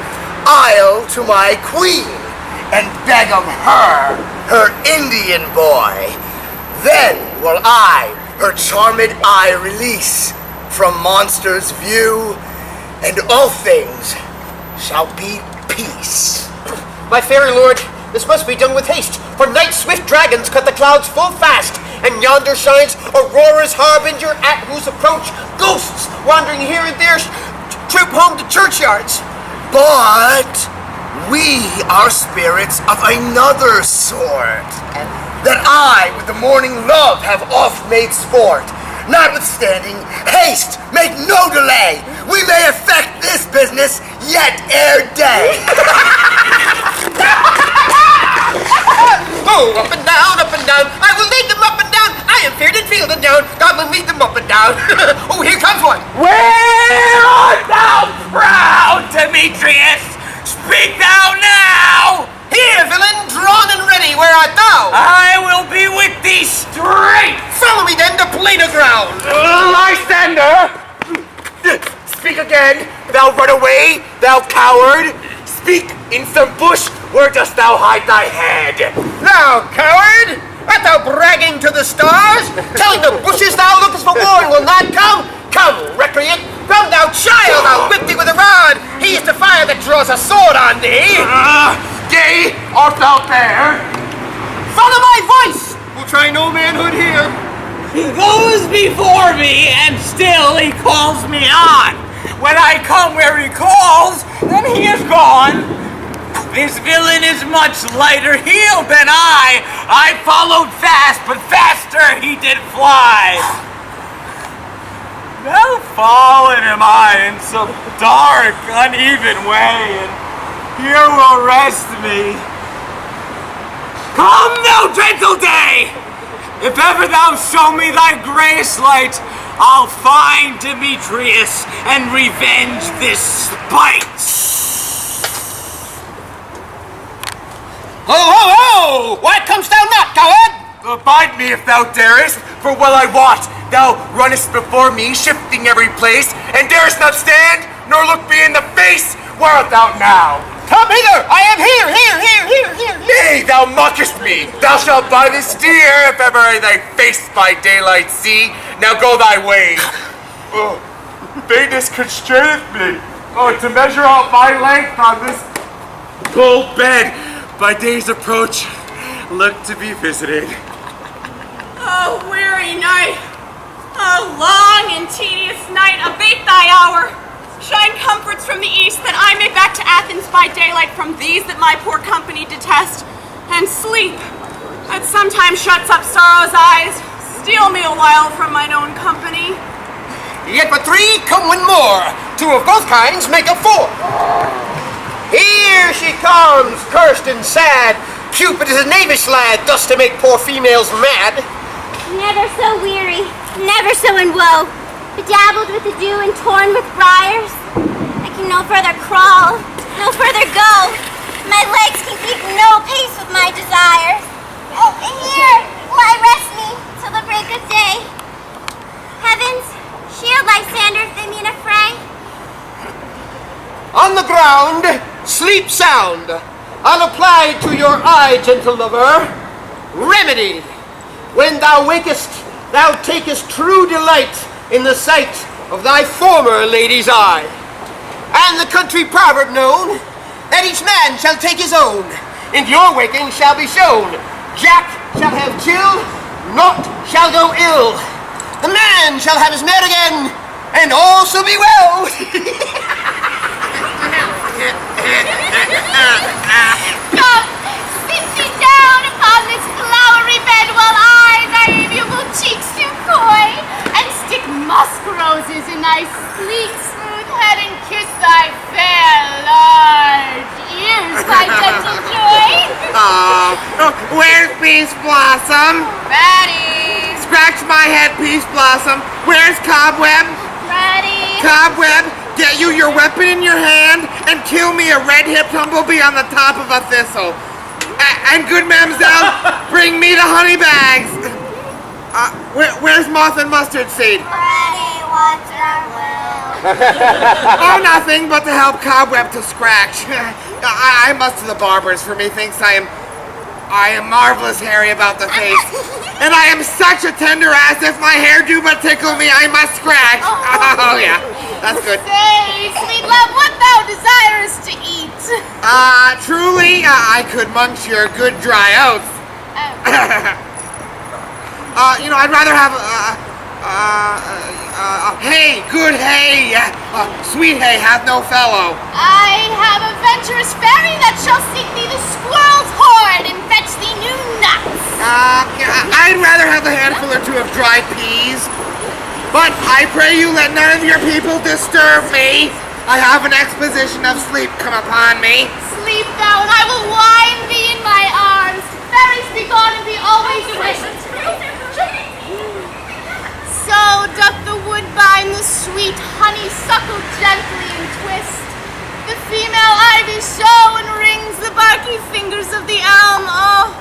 I'll to my queen, and beg of her Indian boy. Then will I her charmed eye release from monsters' view, and all things shall be peace. My fairy lord, this must be done with haste, for night's swift dragons cut the clouds full fast, and yonder shines Aurora's harbinger, at whose approach ghosts wandering here and there troop home to churchyards. But we are spirits of another sort, that I with the morning love have oft made sport. Notwithstanding, haste, make no delay. We may effect this business yet ere day. Oh, up and down, I will lead them up and down. I am feared and field and down. God will lead them up and down. Oh, here comes one. Where art thou, proud Demetrius? Speak thou now! Here, villain, drawn and ready, where art thou? I will be with thee straight! Follow me then to plainer ground. Lysander! Speak again, thou runaway, thou coward! Speak in some bush, where dost thou hide thy head? Thou coward! Art thou bragging to the stars? Telling the bushes thou lookest for war and will not come? Come, recreant, come thou child, I'll whip thee with a rod. He is the fire that draws a sword on thee. Gay, art thou there? Follow my voice! We'll try no manhood here. He goes before me, and still he calls me on. When I come where he calls, then he is gone. This villain is much lighter heeled than I. I followed fast, but faster he did fly. Now fallen am I in some dark, uneven way, and here will rest me. Come, thou gentle day! If ever thou show me thy grace light, I'll find Demetrius and revenge this spite. Ho, ho, ho! Why comest thou not, coward? Abide me if thou darest, for well I wot thou runnest before me, shifting every place, and darest not stand, nor look me in the face. Where art thou now? Come hither! I am here! Nay, thou mockest me! Thou shalt buy this deer, if ever I thy face by daylight see. Now go thy way. Oh, faintness constraineth me. Oh, to measure out my length on this cold bed. By day's approach, look to be visited. Oh, weary night! Oh, long and tedious night, abate thy hour! Shine comforts from the east, that I may back to Athens by daylight from these that my poor company detest, and sleep, that sometimes shuts up sorrow's eyes, steal me a while from mine own company. Yet but three come one more. Two of both kinds make a four. Here she comes, cursed and sad. Cupid is a knavish lad, thus to make poor females mad. Never so weary, never so in woe, bedabbled with the dew and torn with briars. I can no further crawl, no further go. My legs can keep no pace with my desires. Oh, and here lie rest me till the break of day. Heavens, shield Lysander if they mean a fray. On the ground, sleep sound. I'll apply to your eye, gentle lover, remedy. When thou wakest, thou takest true delight in the sight of thy former lady's eye. And the country proverb known, that each man shall take his own, and your waking shall be shown. Jack shall have chill, naught shall go ill. The man shall have his mare again, and all shall be well. Come, sit thee down upon this flowery bed while I thy amiable cheeks do coy, and stick musk roses in thy sleek, smooth head, and kiss thy fair, large ears, my gentle joy. Where's Peace Blossom? Ready, Scratch my head, Peace Blossom. Where's Cobweb? ready. Cobweb, get you your weapon in your hand and kill me a red-hipped humblebee on the top of a thistle. And good mamselle, bring me the honey bags. Where's Moth and Mustard Seed? Ready, what's our will? Oh, nothing but to help Cobweb to scratch. I must to the barber's, for methinks I am marvelous hairy about the face. And I am such a tender ass, if my hair do but tickle me, I must scratch. Oh yeah, that's good. Say, sweet love, what thou desirest to eat? Truly, I could munch your good dry oats. I'd rather have hay, good hay. Sweet hay hath no fellow. I have a venturous fairy that shall seek thee the squirrel's horn and fetch thee new nuts. I'd rather have a handful or two of dry peas. But I pray you let none of your people disturb me. I have an exposition of sleep come upon me. Sleep thou, and I will wind thee in my arms. Fairies be gone and be always wished. So doth the woodbine the sweet honeysuckle gently and twist. The female ivy show and rings the barky fingers of the elm. Oh,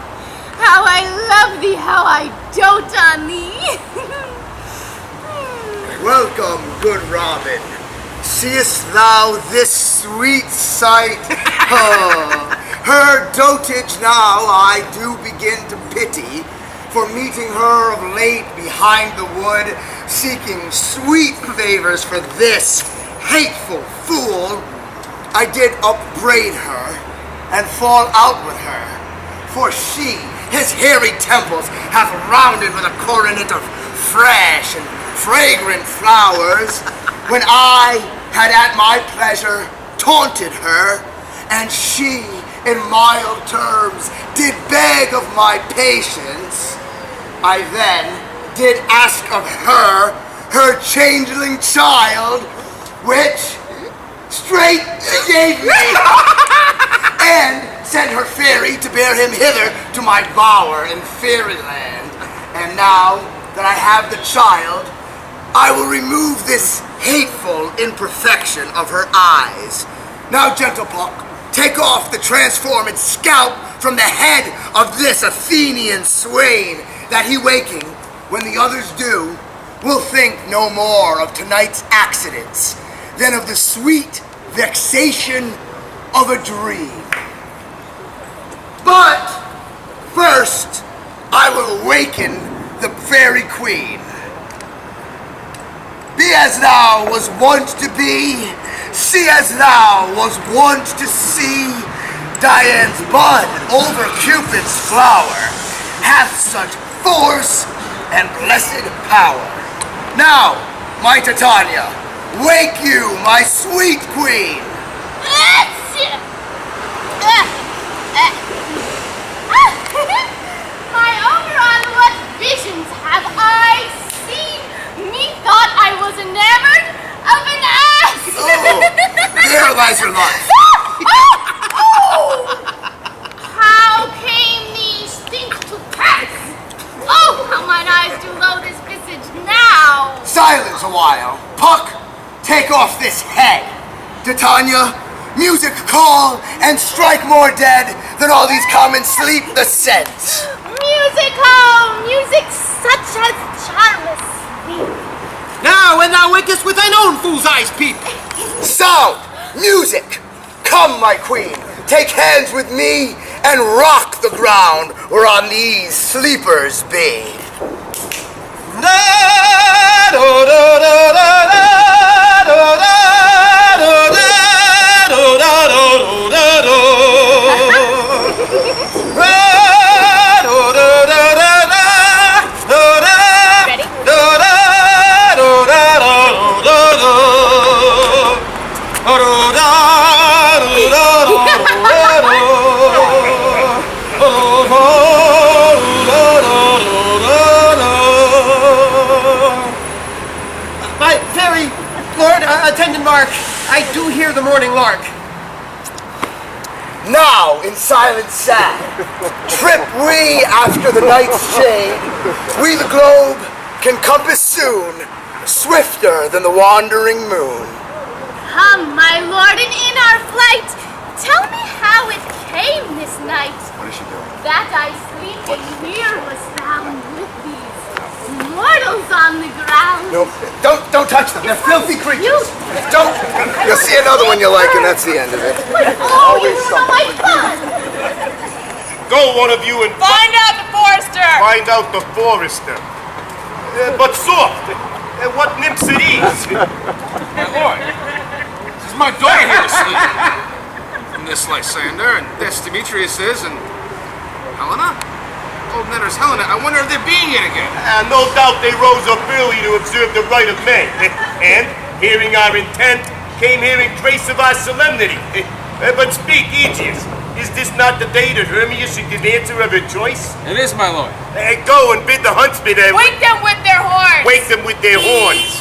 how I love thee, how I dote on thee. Welcome, good Robin. Seest thou this sweet sight? Her dotage now I do begin to pity, for meeting her of late behind the wood, seeking sweet favors for this hateful fool, I did upbraid her and fall out with her. For she, his hairy temples, hath rounded with a coronet of fresh and fragrant flowers, when I had at my pleasure taunted her, and she, in mild terms, did beg of my patience. I then did ask of her changeling child, which straight she gave me, and sent her fairy to bear him hither to my bower in fairyland. And now that I have the child, I will remove this hateful imperfection of her eyes. Now, gentle Puck, take off the transformed scalp from the head of this Athenian swain, that he waking, when the others do, will think no more of tonight's accidents than of the sweet vexation of a dream. But first, I will awaken the fairy queen. Be as thou was wont to be, see as thou was wont to see. Diane's bud over Cupid's flower hath such force and blessed power. Now, my Titania, wake you, my sweet queen. My Oberon, what visions have I seen? Methought I was enamored fertilizer lot. How came these things to pass? Oh, how mine eyes do load this visage now! Silence a while. Puck, take off this head. Titania, music call and strike more dead than all these common sleep the sense. Music, oh, music such as charm us sleep. Now, when thou wakest with thine own fool's eyes peep. Sound, music, come, my queen, take hands with me and rock the ground whereon these sleepers be. My very lord, attendant Mark, I do hear the morning lark. Now, in silence sad, trip we after the night's shade. We the globe can compass soon, swifter than the wandering moon. Come, my lord, and in our flight, tell me how it came this night. What is she doing? That I sleeping here was found with these mortals on the ground. No, don't touch them. They're filthy creatures. Don't. You'll see another one you like, and that's the end of it. Oh, you know my fun! Go, one of you, and Find out the forester! find out the forester. But soft. What nymphs are these? My lord, this is my daughter here asleep. And this Lysander, and this Demetrius is, and Helena? Old Netter's Helena. I wonder if they're being it again. No doubt they rose up early to observe the rite of May, and, hearing our intent, came here in grace of our solemnity. But speak, Aegeus, is this not the day that Hermia should give answer of her choice? It is, my lord. Go and bid the huntsmen Wake them with their horns! wake them with their horns.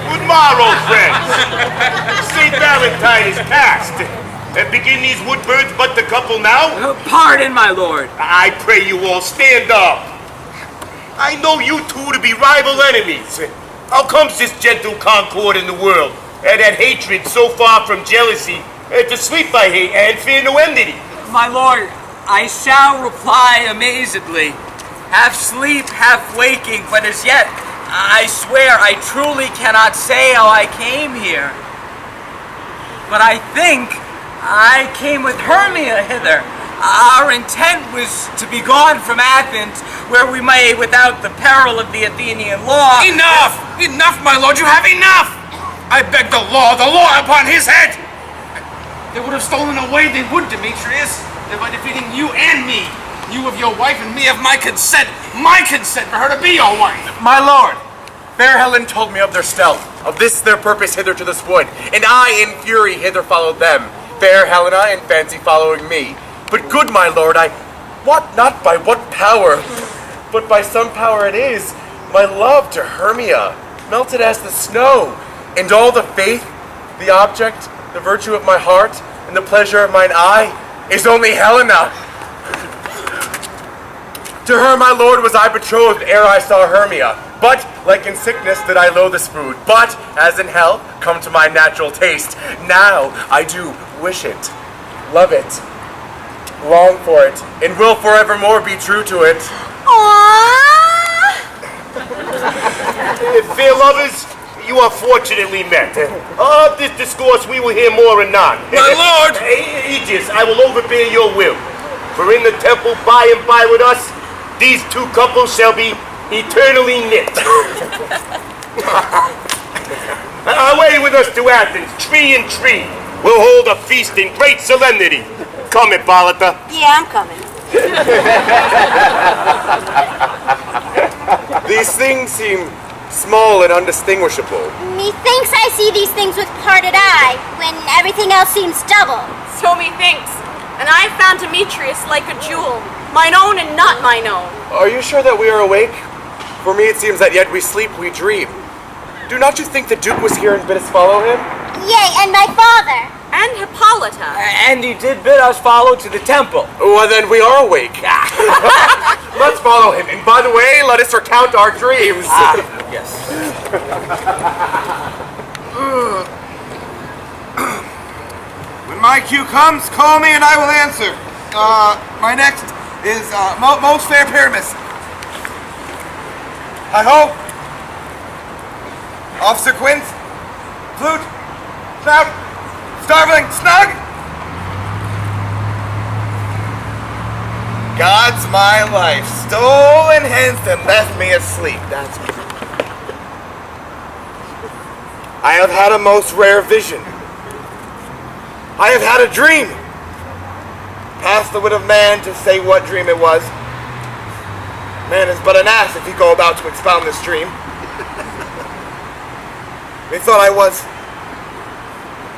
Good morrow, friends. St. Valentine is past. Begin these wood birds but the couple now? Pardon, my lord. I pray you all stand up. I know you two to be rival enemies. How comes this gentle concord in the world? That hatred so far from jealousy, to sleep I hate and fear no enmity. My lord, I shall reply amazedly. Half sleep, half waking, but as yet, I swear I truly cannot say how I came here. But I think I came with Hermia hither. Our intent was to be gone from Athens, where we may, without the peril of the Athenian law... Enough! Enough, my lord, you have enough! I beg the law upon his head! They would have stolen away, they would, Demetrius, by defeating you and me. You of your wife and me of my consent for her to be your wife. My lord, fair Helen told me of their stealth, of this their purpose hither to this wood, and I in fury hither followed them, fair Helena in fancy following me. But good my lord, I wot not by what power, but by some power it is, my love to Hermia, melted as the snow, and all the faith, the object, the virtue of my heart, and the pleasure of mine eye, is only Helena. To her, my lord, was I betrothed ere I saw Hermia. But, like in sickness, did I loathe this food. But, as in health, come to my natural taste. Now, I do wish it, love it, long for it, and will forevermore be true to it. Fair lovers, you are fortunately met. Of this discourse we will hear more anon. My lord! Aegis, I will overbear your will. For in the temple by and by with us, these two couples shall be eternally knit. Away with us to Athens, tree in tree. We'll hold a feast in great solemnity. Come, Hippolyta. Yeah, I'm coming. These things seem small and undistinguishable. Methinks I see these things with parted eye, when everything else seems double. So methinks. And I found Demetrius like a jewel, mine own and not mine own. Are you sure that we are awake? For me, it seems that yet we sleep, we dream. Do not you think the Duke was here and bid us follow him? Yea, and my father. And Hippolyta. And he did bid us follow to the temple. Well, then we are awake. Let's follow him. And by the way, let us recount our dreams. Yes. When my cue comes, call me and I will answer. My next is most fair Pyramus. Hi-ho! Officer Quince, flute, snout, starveling, snug! God's my life, stolen hence and left me asleep. That's me. I have had a most rare vision. I have had a dream. Past the wit of man to say what dream it was. Man is but an ass if he go about to expound this dream. Methought I was.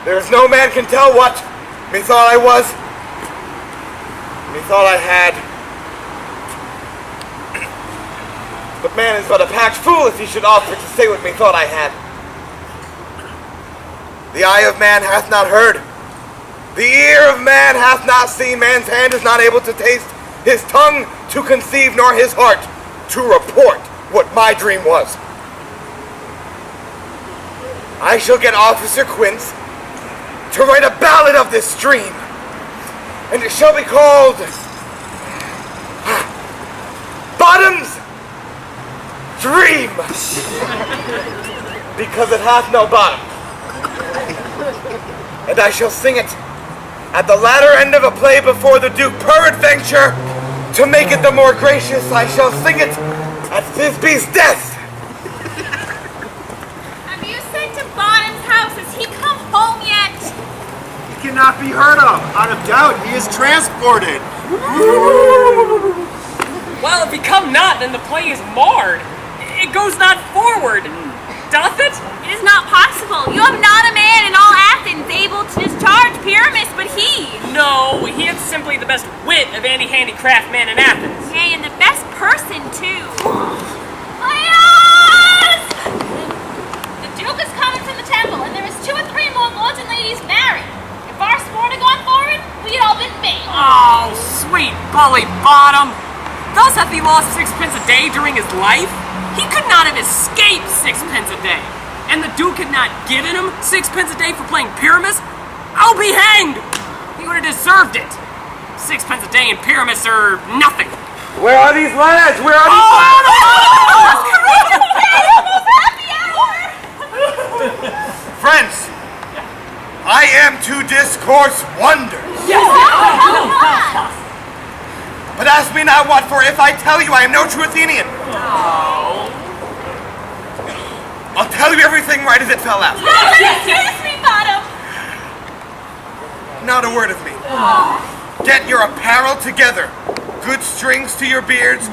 There is no man can tell what. Methought I was. Methought I had. But man is but a packed fool if he should offer to say what methought I had. The eye of man hath not heard. The ear of man hath not seen. Man's hand is not able to taste. His tongue to conceive, nor his heart to report what my dream was. I shall get Officer Quince to write a ballad of this dream, and it shall be called Bottom's Dream, because it hath no bottom. And I shall sing it at the latter end of a play before the Duke. Peradventure, to make it the more gracious, I shall sing it at Thisby's death. Have you sent to Bottom's house? Has he come home yet? He cannot be heard of. Out of doubt, he is transported. Well, if he come not, then the play is marred. It goes not forward. Doth it? It is not possible. You have not a man in all Athens able to discharge Pyramus, but he. No, he is simply the best wit of any handicraft man in Athens. Yea, and the best person, too. Yes! The Duke is coming from the temple, and there is 2 or 3 more lords and ladies married. If our sport had gone forward, we had all been made. Oh, sweet bully Bottom. Thus hath he lost 6pence a day during his life? He could not have escaped 6pence a day. And the Duke had not given him 6pence a day for playing Pyramus? I'll be hanged! He would have deserved it. 6pence a day in Pyramus are nothing. Where are these lads? Where are these lads? Friends, I am to discourse wonders. But ask me not what, for if I tell you, I am no true Athenian. I'll tell you everything right as it fell out. Excuse me, Bottom. Not a word of me. Get your apparel together. Good strings to your beards.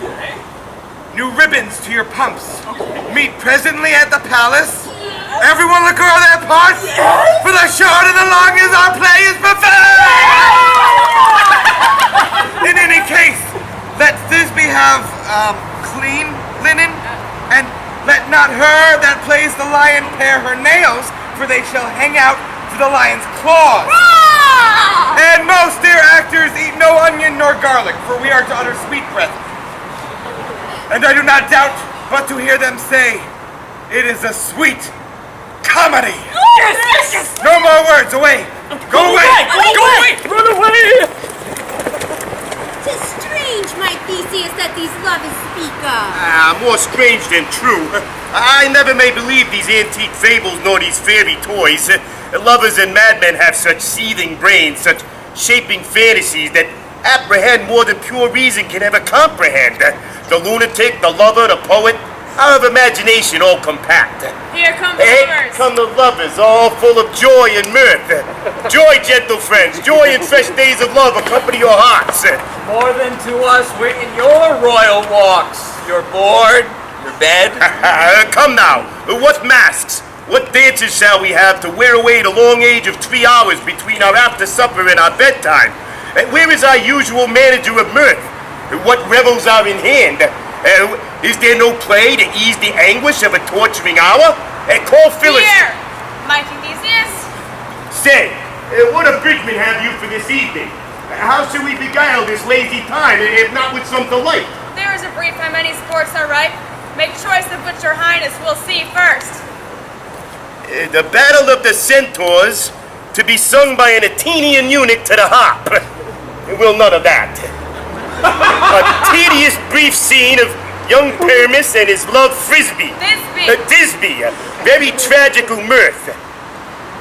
New ribbons to your pumps. Meet presently at the palace. Everyone look over their parts. For the short and the long is our play is preferred. In any case, let Thisby have clean linen, and let not her that plays the lion pare her nails, for they shall hang out to the lion's claws. And most dear actors eat no onion nor garlic, for we are to utter sweet breath. And I do not doubt but to hear them say, it is a sweet comedy. Yes! No more words, away. Go away. Go away! Run away! 'Tis strange, my Theseus, that these lovers speak of. More strange than true. I never may believe these antique fables nor these fairy toys. Lovers and madmen have such seething brains, such shaping fantasies that apprehend more than pure reason can ever comprehend. The lunatic, the lover, the poet, our imagination all compact. Here come the Hey, lovers. come the lovers, all full of joy and mirth. Joy, gentle friends, joy and fresh days of love accompany your hearts. More than to us, we're in your royal walks. Your board, your bed. Come now, what masks, what dances shall we have to wear away the long age of 3 hours between our after supper and our bedtime? And where is our usual manager of mirth? What revels are in hand? Is there no play to ease the anguish of a torturing hour? Call Phyllis. Here, mighty Theseus. Say, what abridgment have you for this evening? How should we beguile this lazy time, if not with some delight? There is a brief how many sports are ripe. Make choice of which your highness will see first. The Battle of the Centaurs, to be sung by an Athenian eunuch to the harp. Well, none of that. A tedious brief scene of young Pyramus and his love Frisbee. Thisbe, very tragical mirth.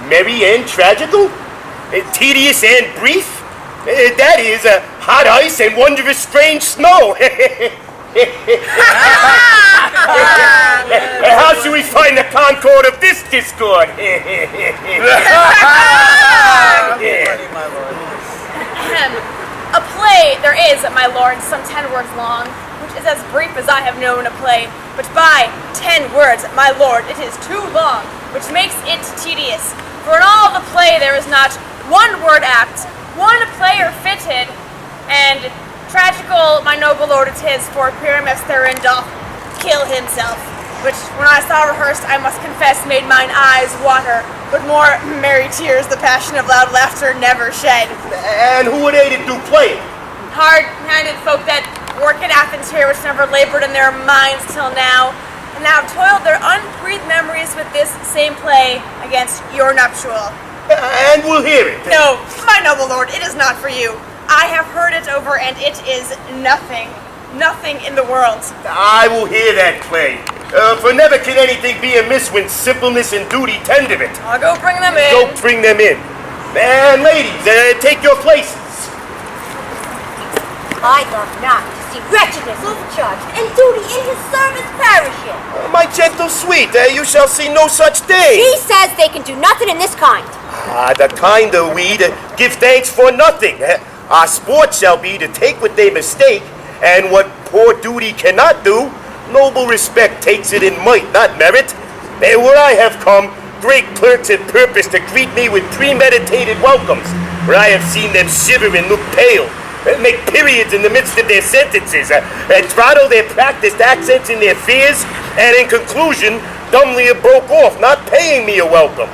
Merry and tragical? Tedious and brief? That is hot ice and wondrous strange snow. How should we find the concord of this discord? A play there is, my lord, some 10 words long, which is as brief as I have known a play. But by 10 words, my lord, it is too long, which makes it tedious. For in all the play there is not one word act, one player fitted, and tragical, my noble lord, it is, for Pyramus therein doth kill himself, which, when I saw rehearsed, I must confess, made mine eyes water, but more merry tears the passion of loud laughter never shed. And who would aid it do play? Hard-handed folk that work in Athens here, which never labored in their minds till now, and now have toiled their unbreathed memories with this same play against your nuptial. And we'll hear it. No, my noble lord, it is not for you. I have heard it over, and it is nothing in the world. I will hear that play. For never can anything be amiss when simpleness and duty tend of it. I'll go bring them in. Go bring them in. And ladies, take your places. I love not to see wretchedness overcharged, and duty in his service perishing. My gentle sweet, you shall see no such thing. She says they can do nothing in this kind. The kind of we give thanks for nothing. Our sport shall be to take what they mistake, and what poor duty cannot do, noble respect takes it in might, not merit. Where I have come, great clerks have purpose to greet me with premeditated welcomes, where I have seen them shiver and look pale, make periods in the midst of their sentences, throttle their practiced accents in their fears, and in conclusion, dumbly have broke off, not paying me a welcome.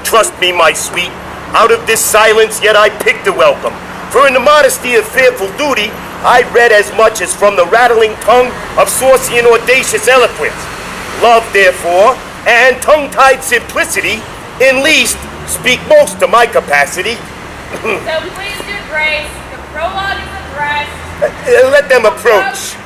Trust me, my sweet, out of this silence yet I picked a welcome. For in the modesty of fearful duty, I read as much as from the rattling tongue of saucy and audacious eloquence. Love, therefore, and tongue-tied simplicity, in least, speak most to my capacity. So please do grace, the prologue is addressed. Let them approach.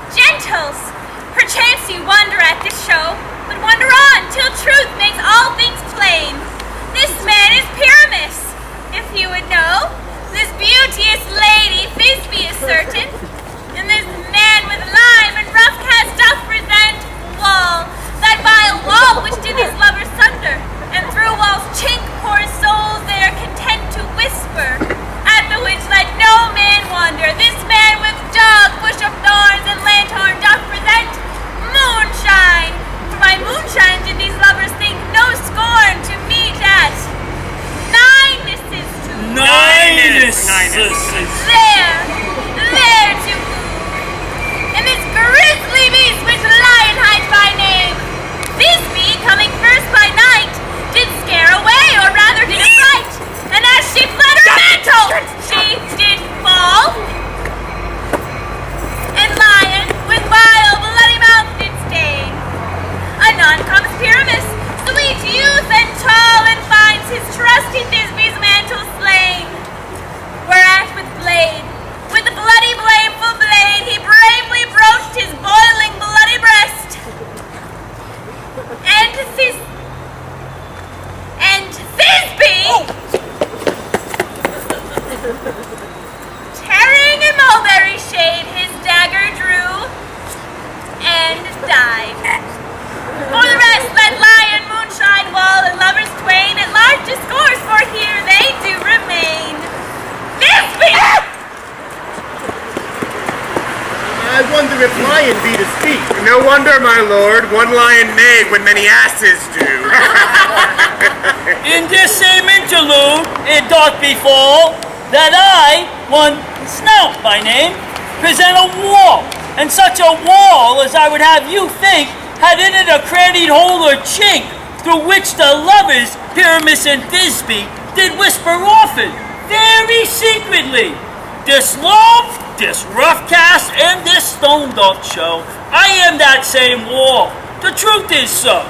Gentles, perchance you wonder at this show, but wonder on till truth makes all things plain. This man is Pyramus, if you would know. This beauteous lady Thisbe is certain, and this man with lime and rough cast doth present wall, that vile wall which did these lovers sunder, and through wall's chink poor souls they are content to whisper, at the which let no man wonder. This man with dog, bush of thorns, and lanthorn doth present moonshine. For by moonshine did these lovers think no scorn to meet at. Ninenesses to there to woo. And this grisly beast which Lionhide by name, Thisbe coming first by night, did scare away, or rather did affright. And as she fled her mantle, she did fall. And Lion with vile bloody mouth did stain. Anon comes Pyramus, sweet youth and tall, and finds his trusty Thisbe's mantle slain. Whereat with the bloody blameful blade, he bravely broached his boiling bloody breast. And Thisbe, tearing a mulberry shade, his dagger drew, and died. For the rest, let Lion, Moonshine, Wall, and Lovers Twain at large discourse, for here they do remain. Thisbe! I wonder if Lion be to speak. No wonder, my lord, one lion neigh when many asses do. In this same interlude, it doth befall that I, one Snout by name, present a wall, and such a wall as I would have you think had in it a crannied hole or chink, through which the lovers, Pyramus and Thisbe, did whisper often, very secretly, this love, this rough cast, and this stone doth show, I am that same wall, the truth is so.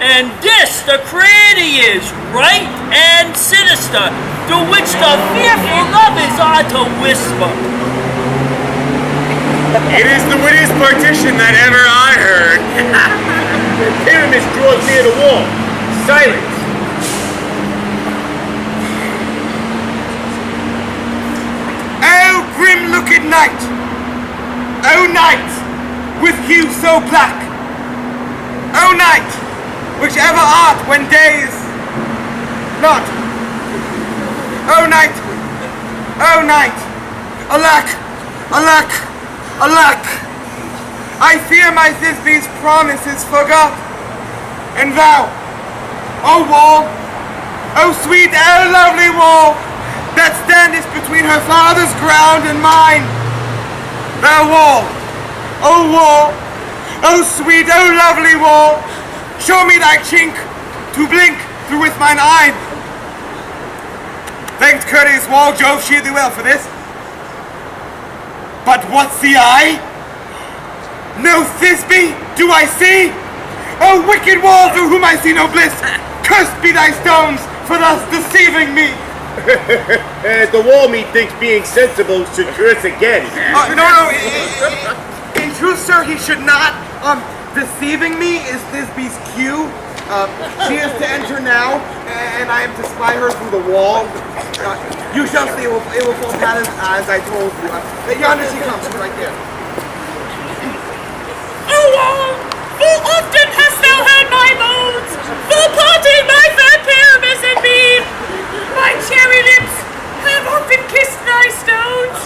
And this the cranny is, right and sinister, through which the fearful lovers are to whisper. It is the wittiest partition that ever I heard. Pyramus draws near the wall. Silence. Oh, grim-looked night! Oh, night, with hue so black! Oh, night, whichever art when day is not! Oh, night! Oh, night! Alack! Alack! Alack! I fear my Thisbe's promise is forgot. And thou, O wall, O sweet, O lovely wall, that standest between her father's ground and mine. Thou wall, O sweet, O lovely wall, show me thy chink to blink through with mine eye. Thanks, courteous wall, Jove shield thee well for this. But what see I? No Thisbe do I see? O wicked wall through whom I see no bliss, cursed be thy stones for thus deceiving me. The wall, methinks, being sensible, should curse again. No, in truth, sir, he should not. Deceiving me is Thisbe's cue. She is to enter now, and I am to spy her through the wall. You shall see, it will fall pat as I told you. Yonder she comes, right there. Oh, wall, full often hast thou had my moans, full parting my fair Pyramus and me. My cherry lips have often kissed thy stones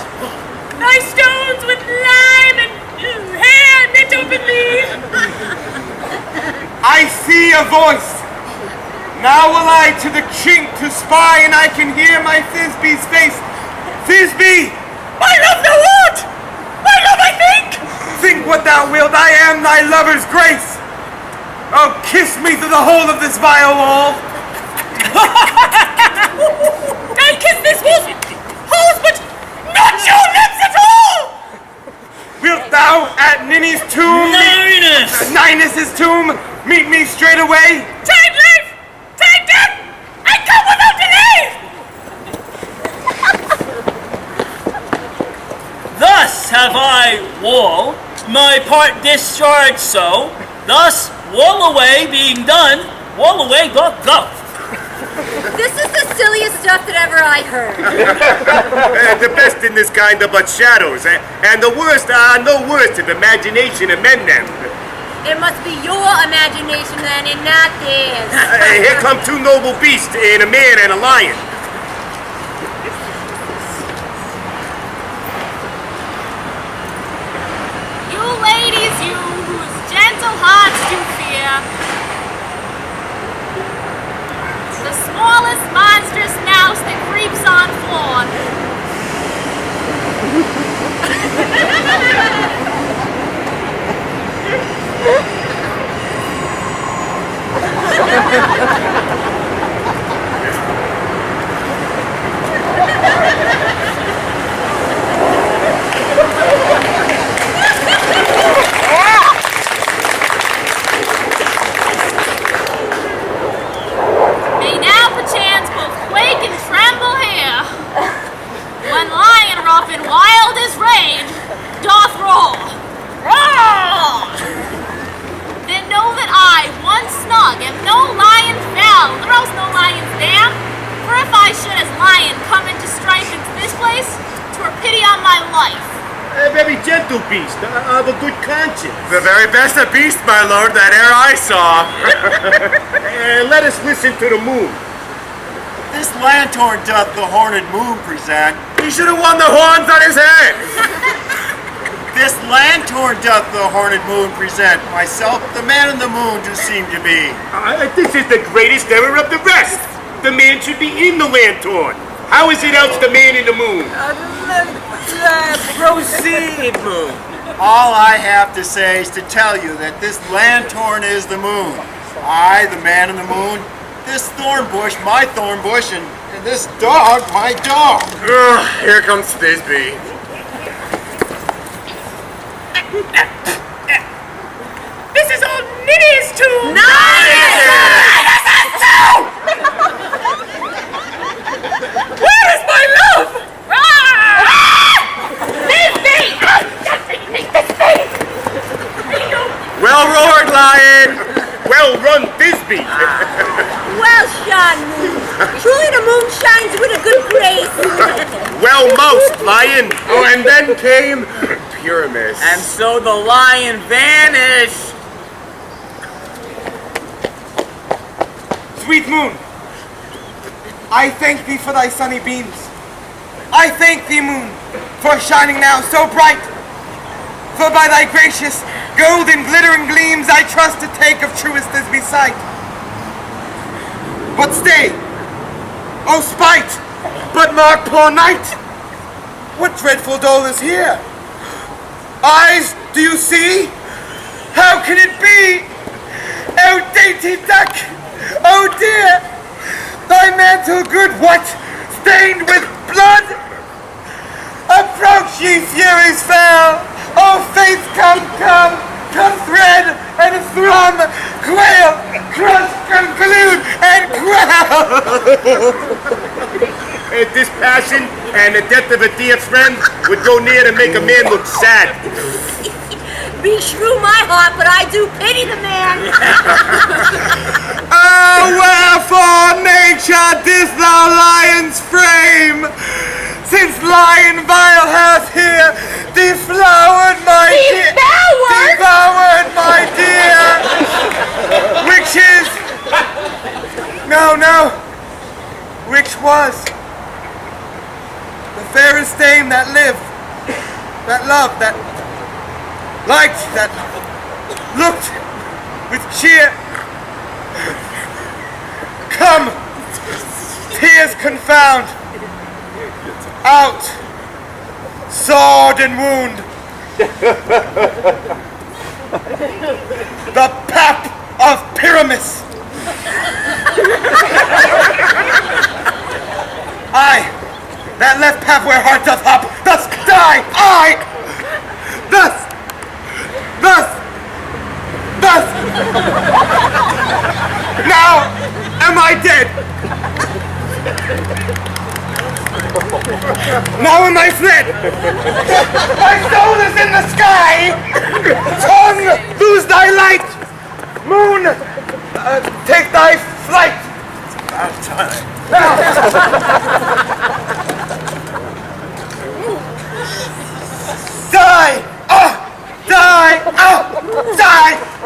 with lime and hair knit openly. I see a voice. Now will I to the chink to spy, and I can hear my Thisbe's face. Thisbe! My love thou art! My love I think! Think what thou wilt, I am thy lover's grace. Oh, kiss me through the hole of this vile wall. I kiss this wall's holes, but not your lips at all! Wilt thou at Ninny's tomb? Ninus's tomb? Meet me straight away? Time life! Time death! I come without delay! Thus have I, wall, my part discharged so, thus, wall away being done, wall away doth go. This is the silliest stuff that ever I heard. The best in this kind are but shadows, and the worst are no worse if imagination amend them. It must be your imagination then, and not theirs. Here come two noble beasts, and a man and a lion. You ladies, you whose gentle hearts do fear the smallest monstrous mouse that creeps on floor. May now perchance both quake and tremble here, when lion rough in wildest rage doth roar. Roar! Then know that I, one snug, am no lion fell, or else no lion's dam. For if I should as lion come into strife into this place, 'twere pity on my life. A very gentle beast, of a good conscience. The very best of beasts, my lord, that e'er I saw. And let us listen to the moon. This lanthorn doth the horned moon present. He should have won the horns on his head. This lanthorn doth the horned moon present. Myself, the man in the moon, do seem to be. This is the greatest error of the rest. The man should be in the lanthorn. How is it else the man in the moon? Proceed, Moon. All I have to say is to tell you that this lanthorn is the moon. I, the man in the moon, this thorn bush, my thorn bush, and this dog, my dog. Here comes Thisbe. This is all Ninny's too. Where is my love? Well roared, lion! Well run, Thisbe. Well shone, moon. Truly the moon shines with a good grace. Well most, lion. Oh, and then came Pyramus. And so the lion vanished. Sweet moon, I thank thee for thy sunny beams. I thank thee, moon, for shining now so bright. For by thy gracious, golden, glittering gleams I trust to take of truest Thisbe's sight. But stay, O spite, but mark poor night. What dreadful dole is here? Eyes, do you see? How can it be? O dainty duck, oh dear, thy mantle good what? Stained with blood? Approach, ye furies fair. Oh, faith, come, thread and thrum, quail, crush, conclude, and growl. This passion and the death of a dear friend would go near to make a man look sad. Beshrew my heart, but I do pity the man. Wherefore nature didst thou lion's frame? Since lion vile hath here devoured my dear. Devoured my dear. Which is. No. Which was the fairest dame that lived, that loved, that liked, that looked with cheer. Come, tears confound. Out, sword and wound. The pap of Pyramus. I, that left pap where heart doth hop, thus die I. Thus. Now am I dead. Now am I fled! My soul is in the sky! Tongue, lose thy light! Moon, take thy flight! Now! Die!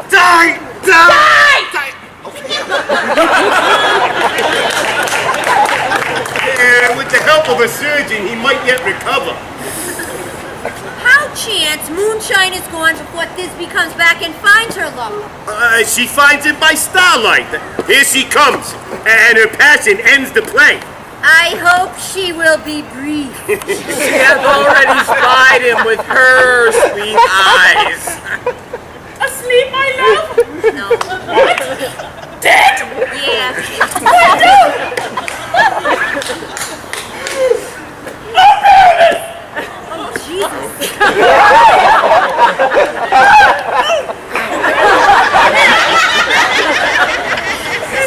Die! Die! With the help of a surgeon, he might yet recover. How chance Moonshine is gone before Thisbe comes back and finds her lover? She finds it by starlight. Here she comes, and her passion ends the play. I hope she will be brief. She hath already spied him with her sweet eyes. Asleep, my love? No. What? Dead? Yeah. What do? Oh, Pyramus! Oh, Jesus.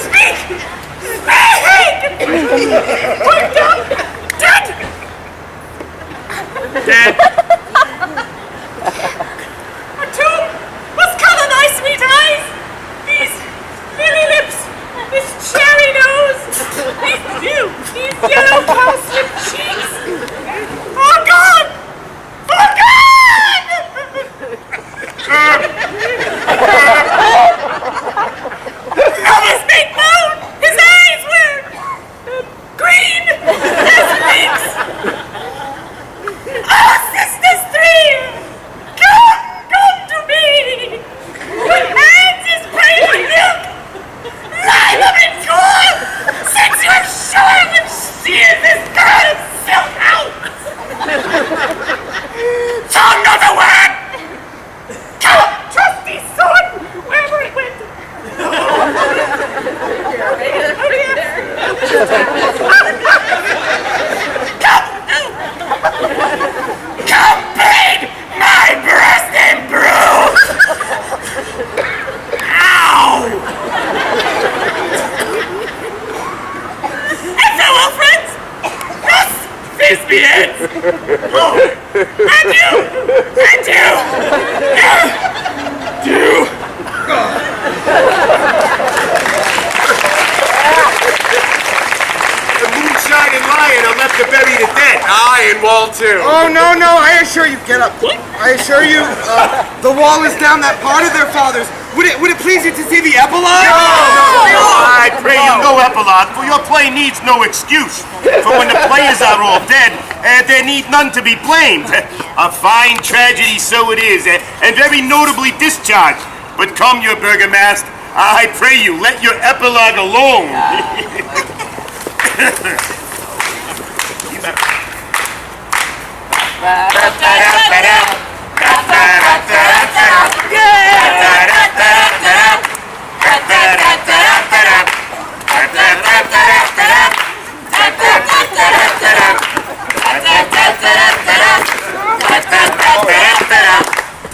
Speak! Wake up! Dead! Dead. A tomb was Colonna, sweet wall too. Oh, no, I assure you, get up. I assure you, the wall is down that part of their fathers. Would it please you to see the epilogue? No. I pray you no epilogue, for your play needs no excuse. For when the players are all dead, there need none to be blamed. A fine tragedy, so it is, and very notably discharged. But come, your burgomaster, I pray you, let your epilogue alone.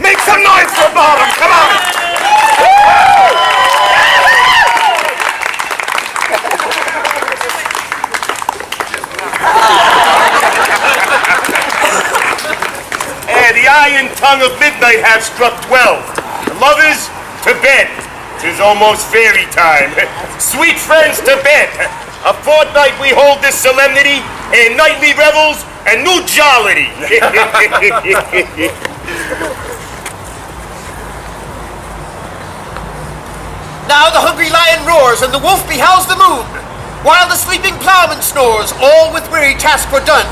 Make some noise for Bottom, come on! The iron tongue of midnight hath struck 12. Lovers, to bed. 'Tis almost fairy time. Sweet friends, to bed. A fortnight we hold this solemnity, and nightly revels, and new jollity. Now the hungry lion roars, and the wolf behowls the moon, while the sleeping plowman snores, all with weary task were done.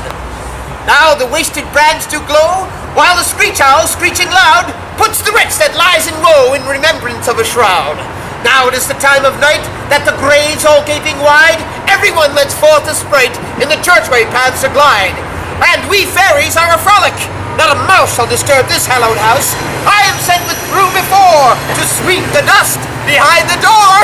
Now the wasted brands do glow, while the screech owl, screeching loud, puts the wretch that lies in woe in remembrance of a shroud. Now it is the time of night, that the graves all gaping wide, everyone lets forth a sprite in the churchway paths to glide. And we fairies are a frolic, not a mouse shall disturb this hallowed house. I am sent with broom before, to sweep the dust behind the door.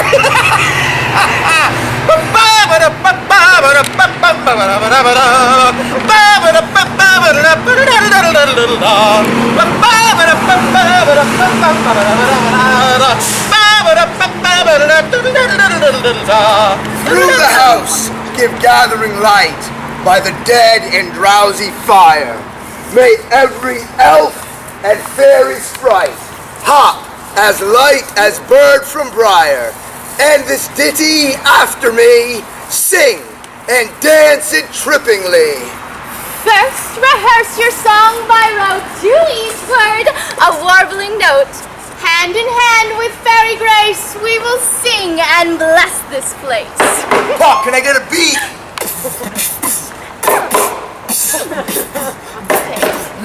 Through the house give gathering light by the dead and drowsy fire. May every elf and fairy sprite hop as light as bird from briar, and this ditty after me sing and dance it trippingly. First, rehearse your song by rote to eastward, a warbling note. Hand in hand with fairy grace, we will sing and bless this place. Pop, can I get a beat?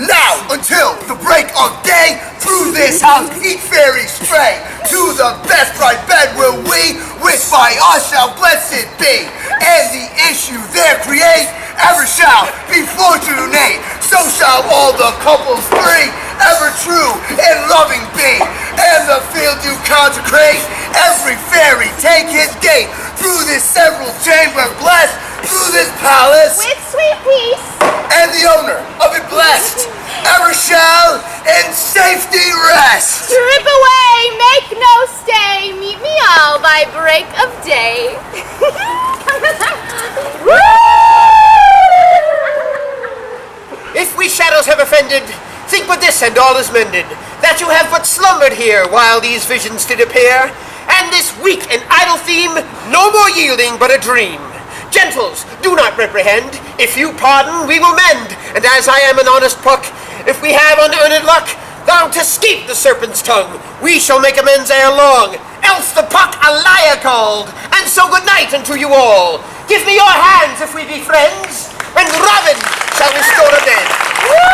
Now, until the break of day, through this house each fairy stray. To the best right bed will we, which by us shall blessed be. And the issue there create, ever shall be fortunate. So shall all the couples three, ever true and loving be. And the field you consecrate, every fairy take his gate. Through this several chamber blessed, through this palace, With sweet peace, and the owner of it blessed, ever shall in safety rest. trip away, make no stay, meet me all by break of day. If we shadows have offended, think but this and all is mended, that you have but slumbered here while these visions did appear, and this weak and idle theme no more yielding but a dream. Gentles, do not reprehend. If you pardon, we will mend. And as I am an honest puck, if we have unearned luck, thou to scape the serpent's tongue, we shall make amends ere long. Else the puck a liar called. And so good night unto you all. Give me your hands if we be friends, and Robin shall restore amends. Woo!